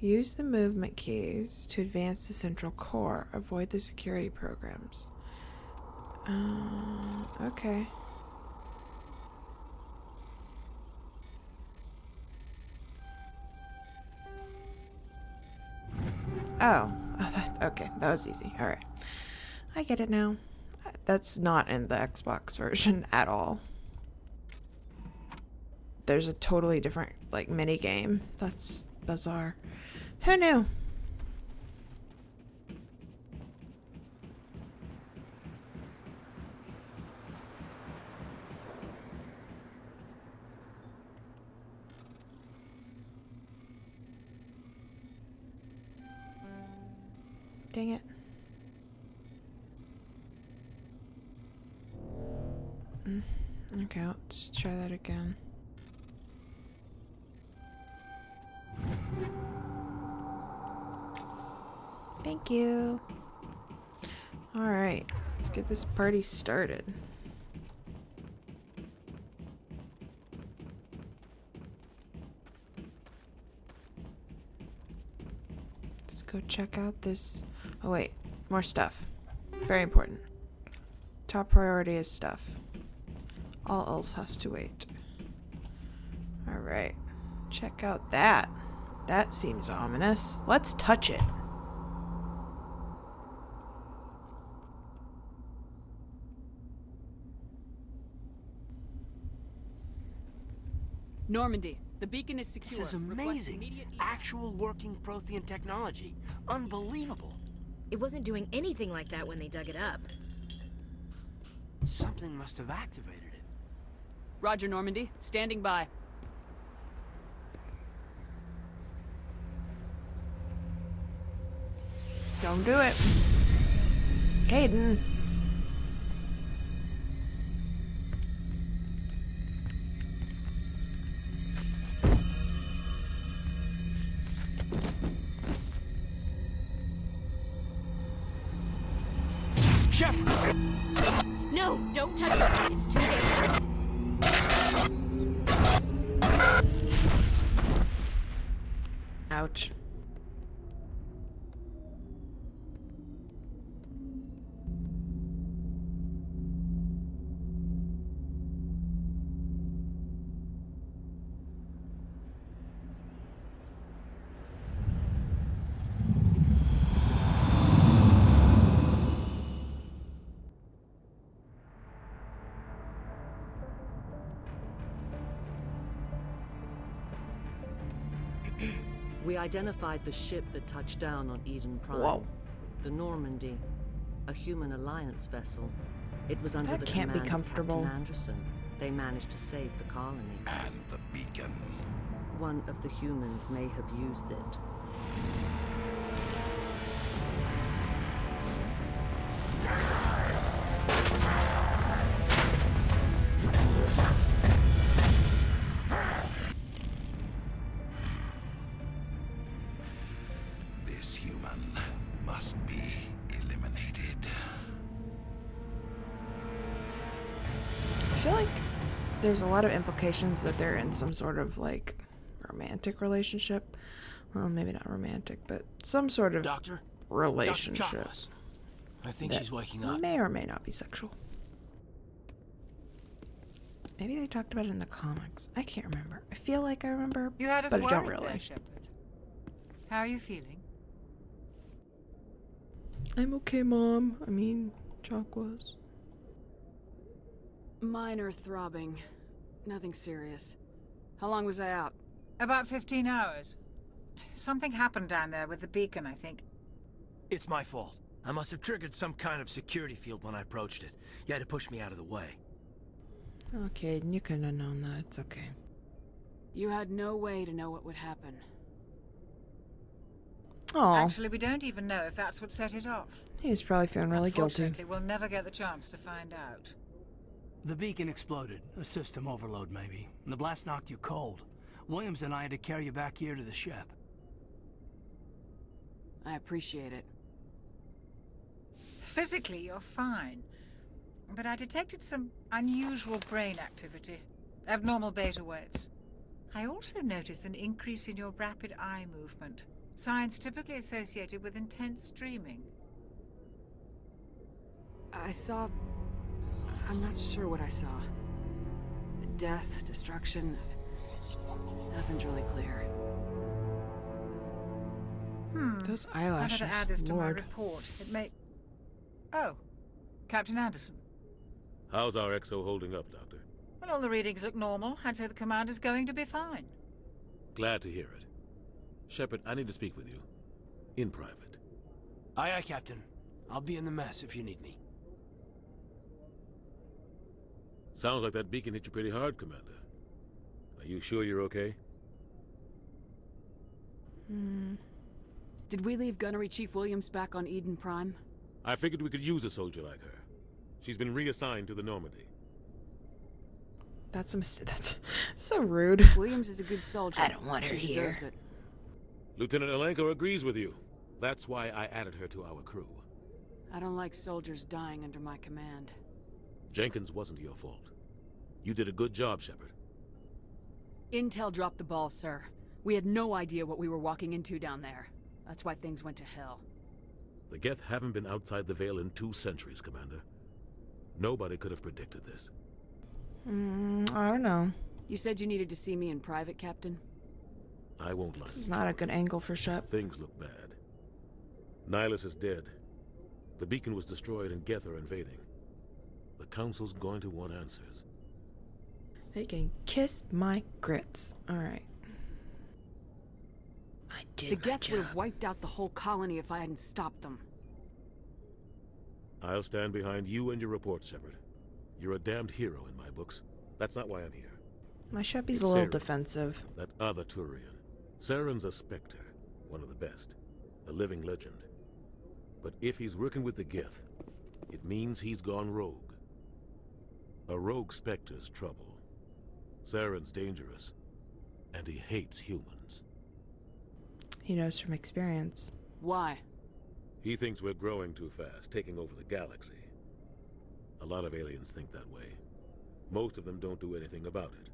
Use the movement keys to advance the central core. Avoid the security programs. Okay. Okay, that was easy. Alright. I get it now. That's not in the Xbox version at all. There's a totally different, like, mini game. That's bizarre. Who knew? Dang it. Okay, let's try that again. Thank you. Alright, let's get this party started. Let's go check out this... Oh wait, more stuff. Very important. Top priority is stuff. All else has to wait. Alright. Check out that. That seems ominous. Let's touch it. Normandy, the beacon is secure. This is amazing. Actual working Prothean technology. Unbelievable. It wasn't doing anything like that when they dug it up. Something must have activated it. Roger, Normandy. Standing by. Don't do it. Caden. Shepard! No, don't touch it. It's too dangerous. Ouch. We identified the ship that touched down on Eden Prime. Whoa. The Normandy, a human alliance vessel. It was under the can't be command comfortable. of Captain Anderson. They managed to save the colony. And the beacon. One of the humans may have used it. This human must be eliminated. I feel like there's a lot of implications that they're in some sort of like romantic relationship. Well, maybe not romantic, but some sort of Doctor? relationship. Dr. Chakras. I think that she's waking up. May or may not be sexual. Maybe they talked about it in the comics. I can't remember. I feel like I remember, You had us but I don't worried really. there, Shepard. How are you feeling? I'm okay, Mom. I mean, Chalk was. Minor throbbing. Nothing serious. How long was I out? About 15 hours. Something happened down there with the beacon, I think. It's my fault. I must have triggered some kind of security field when I approached it. You had to push me out of the way. Okay, you couldn't have known that. It's okay. You had no way to know what would happen. Oh, Actually, we don't even know if that's what set it off. he's probably feeling really guilty. Unfortunately, we'll never get the chance to find out. The beacon exploded. A system overload, maybe. And the blast knocked you cold. Williams and I had to carry you back here to the ship. I appreciate it. Physically, you're fine. But I detected some unusual brain activity. Abnormal beta waves. I also noticed an increase in your rapid eye movement. Signs typically associated with intense dreaming. I saw... I'm not sure what I saw. Death, destruction... Nothing's really clear. Those I eyelashes. better add this to my Lord. report. It may... Oh, Captain Anderson. How's our XO holding up, Doctor? Well, all the readings look normal. I'd say the commander's going to be fine. Glad to hear it. Shepard, I need to speak with you. In private. Aye, aye, Captain. I'll be in the mess if you need me. Sounds like that beacon hit you pretty hard, Commander. Are you sure you're okay? Did we leave Gunnery Chief Williams back on Eden Prime? I figured we could use a soldier like her. She's been reassigned to the Normandy. That's a mistake. That's so rude. Williams is a good soldier. I don't want her She here. deserves it. Lieutenant Alenko agrees with you. That's why I added her to our crew. I don't like soldiers dying under my command. Jenkins wasn't your fault. You did a good job, Shepard. Intel dropped the ball, sir. We had no idea what we were walking into down there. That's why things went to hell. The Geth haven't been outside the Veil in 2 centuries, Commander. Nobody could have predicted this. I don't know. You said you needed to see me in private, Captain? I won't lie. This is not a good angle for Shep. Things look bad. Nihilus is dead. The beacon was destroyed and Geth are invading. The Council's going to want answers. They can kiss my grits. Alright. I did The my Geth would job. have wiped out the whole colony if I hadn't stopped them. I'll stand behind you and your report, Shepard. You're a damned hero in my books. That's not why I'm here. My Sheppy's It's a little Saren, defensive. That other Turian. Saren's a Spectre, one of the best. A living legend. But if he's working with the Geth, it means he's gone rogue. A rogue Spectre's trouble. Saren's dangerous, and he hates humans. He knows from experience. Why? He thinks we're growing too fast, taking over the galaxy. A lot of aliens think that way. Most of them don't do anything about it.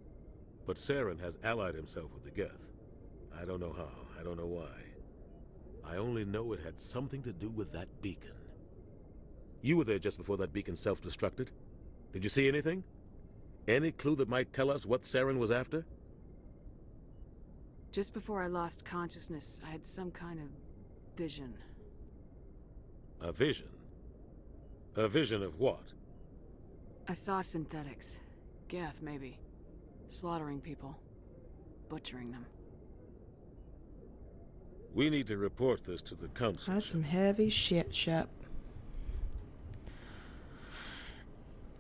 But Saren has allied himself with the Geth. I don't know how, I don't know why. I only know it had something to do with that beacon. You were there just before that beacon self-destructed. Did you see anything? Any clue that might tell us what Saren was after? Just before I lost consciousness, I had some kind of vision. A vision? A vision of what? I saw synthetics. Geth, maybe. Slaughtering people. Butchering them. We need to report this to the Council. That's some heavy shit, Shep.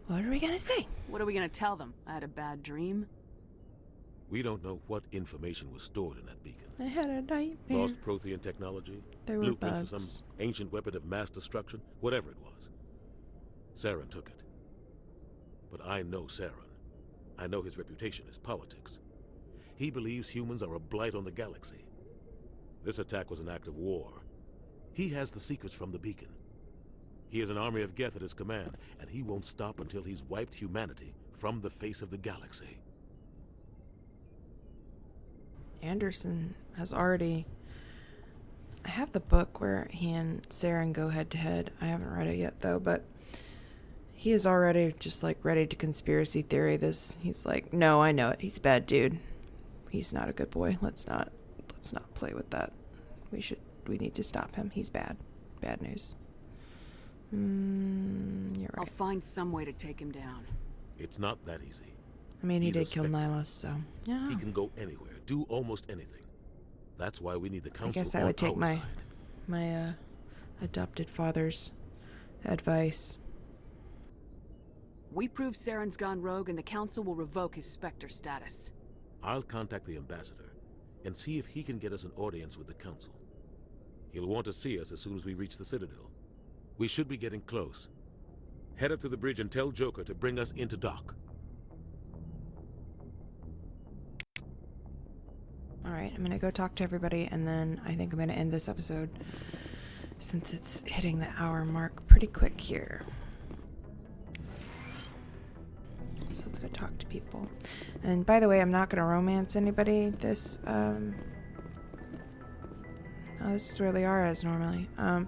What are we gonna say? What are we gonna tell them? I had a bad dream? We don't know what information was stored in that beacon. I had a nightmare. Lost Prothean technology? There were Blueprints bugs. for some ancient weapon of mass destruction? Whatever it was. Saren took it. But I know Saren. I know his reputation is politics. He believes humans are a blight on the galaxy. This attack was an act of war. He has the secrets from the beacon. He has an army of Geth at his command, and he won't stop until he's wiped humanity from the face of the galaxy. Anderson has already... I have the book where he and Saren go head to head. I haven't read it yet, though, but he is already just, like, ready to conspiracy theory this. He's like, no, I know it. He's a bad dude. He's not a good boy. Let's not play with that. We need to stop him. He's bad. Bad news. You're right. I'll find some way to take him down. It's not that easy. I mean, he He's a did kill Spectre. Nihilus, so... Yeah. He can go anywhere, do almost anything. That's why we need the Council I guess I on would take our my side. adopted father's advice. We prove Saren's gone rogue and the Council will revoke his Spectre status. I'll contact the ambassador and see if he can get us an audience with the Council. He'll want to see us as soon as we reach the Citadel. We should be getting close. Head up to the bridge and tell Joker to bring us into dock. Alright, I'm gonna go talk to everybody, and then I think I'm gonna end this episode, since it's hitting the hour mark pretty quick here. So let's go talk to people. And by the way, I'm not gonna romance anybody this, oh, this is where Liara is normally. I'm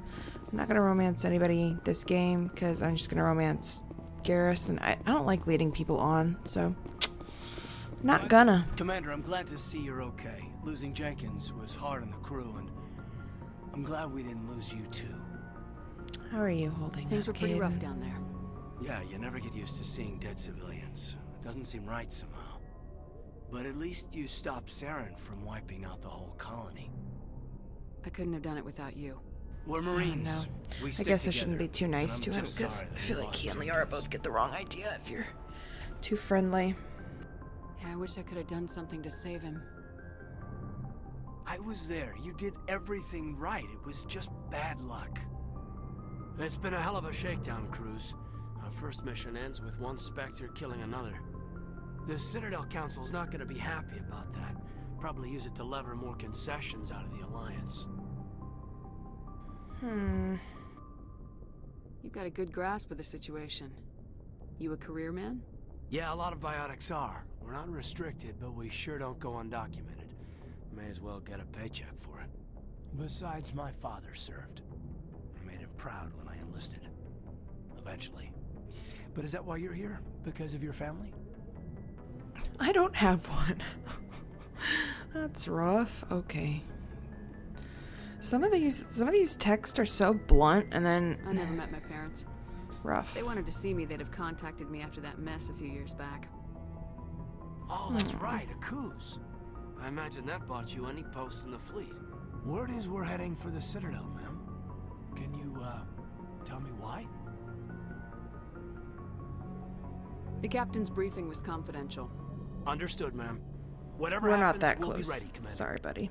not gonna romance anybody this game, because I'm just gonna romance Garrus, and I don't like leading people on, so... Not gonna. Commander, I'm glad to see you're okay. Losing Jenkins was hard on the crew, and I'm glad we didn't lose you too. How are you holding Things up, were pretty kid? rough down there. Yeah, you never get used to seeing dead civilians. It doesn't seem right somehow. But at least you stopped Saren from wiping out the whole colony. I couldn't have done it without you. We're Marines. No. We I stick guess I together, shouldn't be too nice and to I'm him, just because sorry I that feel you like he lost and Liara Jenkins. both get the wrong idea if you're too friendly. Yeah, I wish I could have done something to save him. I was there. You did everything right. It was just bad luck. It's been a hell of a shakedown, Cruz. Our first mission ends with one Spectre killing another. The Citadel Council's not going to be happy about that. Probably use it to lever more concessions out of the Alliance. You've got a good grasp of the situation. You a career man? Yeah, a lot of biotics are. We're not restricted, but we sure don't go undocumented. May as well get a paycheck for it. Besides, my father served. I made him proud when I enlisted. Eventually. But is that why you're here? Because of your family? I don't have one. That's rough. Okay. Some of these texts are so blunt, and then I never met my parents. Rough. If they wanted to see me, they'd have contacted me after that mess a few years back. Oh, that's right, a cruise. I imagine that bought you any post in the fleet. Word is we're heading for the Citadel, ma'am. Can you, tell me why? The captain's briefing was confidential. Understood, ma'am. Whatever We're happens, not that we'll close. be ready, Commander. Sorry, buddy.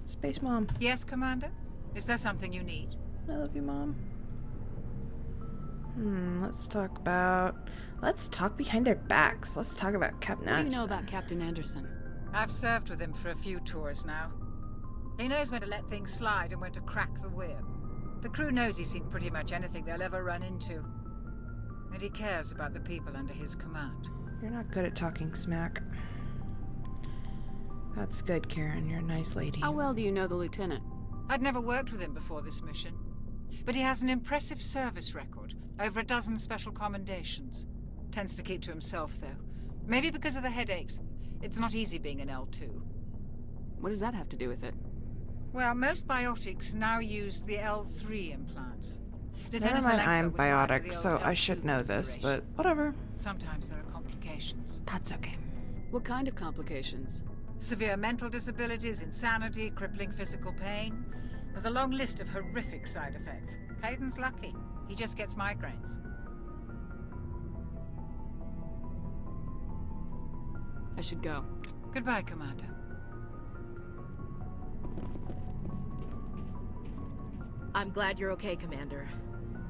Space Mom. Yes, Commander? Is there something you need? I love you, Mom. Let's talk behind their backs. Let's talk about Captain What do Anderson. you know about Captain Anderson? I've served with him for a few tours now. He knows when to let things slide and when to crack the whip. The crew knows he's seen pretty much anything they'll ever run into. And he cares about the people under his command. You're not good at talking smack. That's good, Karen. You're a nice lady. How well do you know the lieutenant? I'd never worked with him before this mission. But he has an impressive service record. Over a dozen special commendations. Tends to keep to himself, though. Maybe because of the headaches. It's not easy being an L2. What does that have to do with it? Well, most biotics now use the L3 implants. Never mind, I'm biotic, so I should know this, but whatever. Sometimes there are complications. That's okay. What kind of complications? Severe mental disabilities, insanity, crippling physical pain. There's a long list of horrific side effects. Caden's lucky. He just gets migraines. I should go. Goodbye, Commander. I'm glad you're okay, Commander.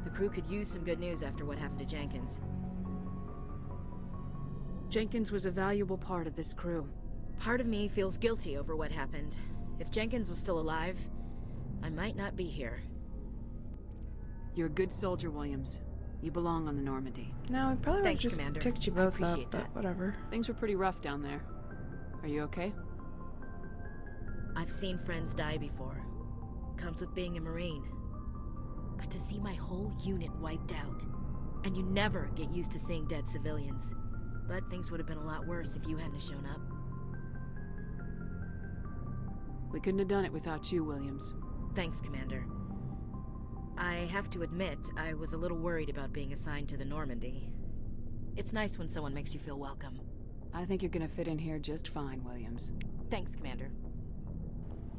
The crew could use some good news after what happened to Jenkins. Jenkins was a valuable part of this crew. Part of me feels guilty over what happened. If Jenkins was still alive, I might not be here. You're a good soldier, Williams. You belong on the Normandy. No, I probably would have just Commander. picked you I both up, appreciate but that. whatever. Things were pretty rough down there. Are you okay? I've seen friends die before. Comes with being a Marine. But to see my whole unit wiped out, and you never get used to seeing dead civilians. But things would have been a lot worse if you hadn't shown up. We couldn't have done it without you, Williams. Thanks, Commander. I have to admit, I was a little worried about being assigned to the Normandy. It's nice when someone makes you feel welcome. I think you're gonna fit in here just fine, Williams. Thanks, Commander.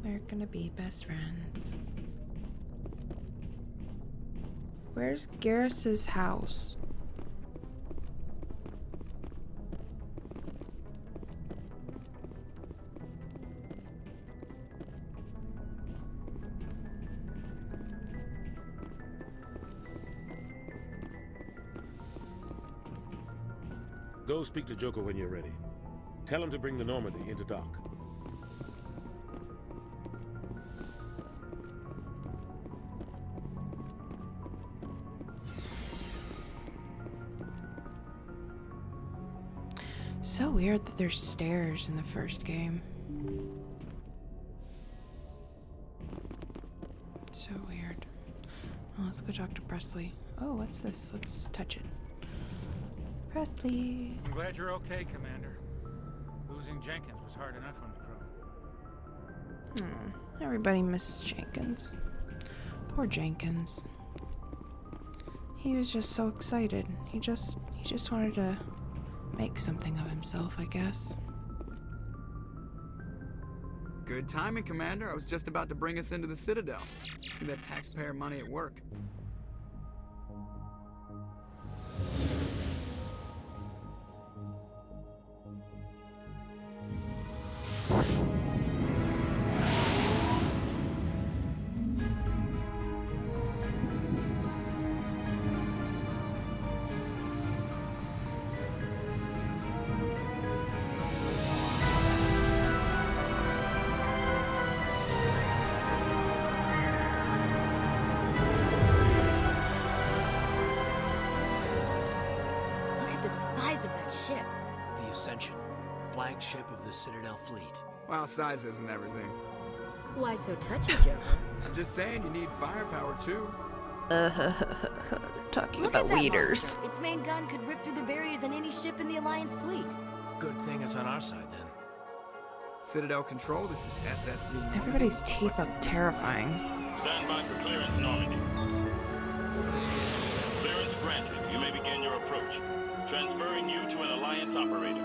We're gonna be best friends. Where's Garrus's house? Go speak to Joker when you're ready. Tell him to bring the Normandy into dock. So weird that there's stairs in the first game. So weird. Well, let's go talk to Presley. Oh, what's this? Let's touch it. Presley. I'm glad you're okay, Commander. Losing Jenkins was hard enough on the crew. Everybody misses Jenkins. Poor Jenkins. He was just so excited. He just wanted to make something of himself, I guess. Good timing, Commander. I was just about to bring us into the Citadel. See that taxpayer money at work. Look at the size of that ship. The Ascension, flagship of the Citadel fleet. Well, size isn't everything. Why so touchy, Joker? I'm just saying you need firepower too. Talking Look about at that leaders. monster. Its main gun could rip through the barriers in any ship in the Alliance fleet. Good thing it's on our side, then. Citadel Control, this is SSV Normandy. Everybody's teeth look terrifying. Stand by for clearance, Normandy. Clearance granted. You may begin your approach. Transferring you to an Alliance operator.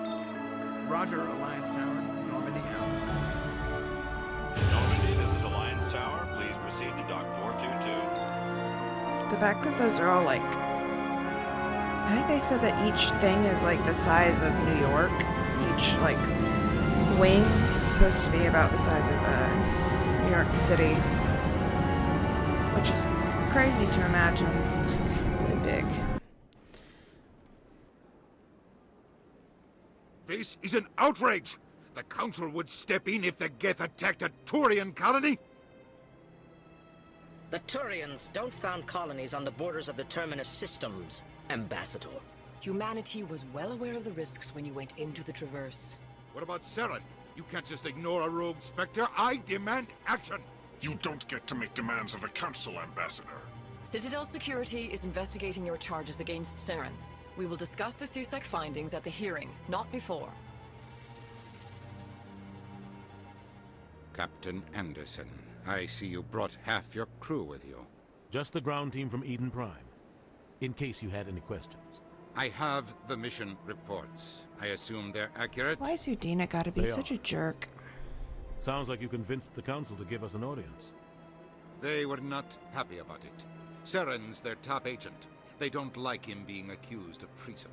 Roger, Alliance Tower. Normandy out. Normandy, this is Alliance Tower. Please proceed to Dock 422. The fact that those are all like... I think they said that each thing is like the size of New York. Each like wing is supposed to be about the size of New York City. Which is crazy to imagine. It's like really big. This is an outrage! The Council would step in if the Geth attacked a Turian colony? The Turians don't found colonies on the borders of the Terminus systems, Ambassador. Humanity was well aware of the risks when you went into the Traverse. What about Saren? You can't just ignore a rogue Spectre. I demand action! You don't get to make demands of the Council, Ambassador. Citadel Security is investigating your charges against Saren. We will discuss the CSEC findings at the hearing, not before. Captain Anderson, I see you brought half your crew with you. Just the ground team from Eden Prime, in case you had any questions. I have the mission reports. I assume they're accurate? Why is Udina gotta be such a jerk? Sounds like you convinced the Council to give us an audience. They were not happy about it. Saren's their top agent. They don't like him being accused of treason.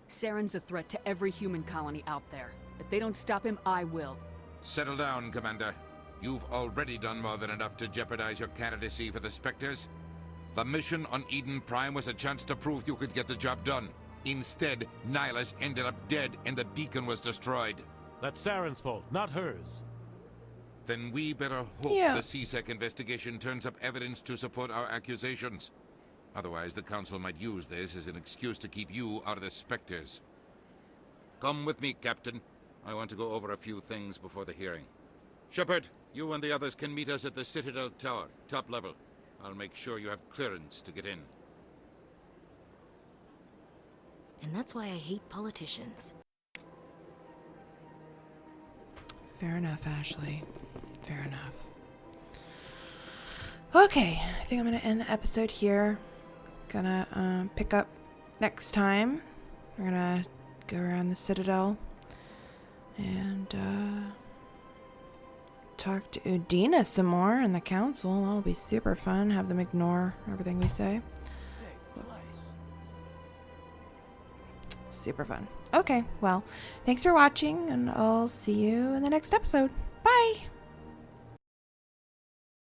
Saren's a threat to every human colony out there. If they don't stop him, I will. Settle down, Commander. You've already done more than enough to jeopardize your candidacy for the Spectres. The mission on Eden Prime was a chance to prove you could get the job done. Instead, Nihilus ended up dead and the beacon was destroyed. That's Saren's fault, not hers. Then we better hope the CSEC investigation turns up evidence to support our accusations. Otherwise, the Council might use this as an excuse to keep you out of the Spectres. Come with me, Captain. I want to go over a few things before the hearing. Shepard, you and the others can meet us at the Citadel Tower, top level. I'll make sure you have clearance to get in. And that's why I hate politicians. Fair enough, Ashley. Fair enough. Okay, I think I'm gonna end the episode here. Gonna pick up next time. We're gonna go around the Citadel and talk to Udina some more and the Council. That'll be super fun. Have them ignore everything we say. Super fun. Okay, well, thanks for watching, and I'll see you in the next episode. Bye!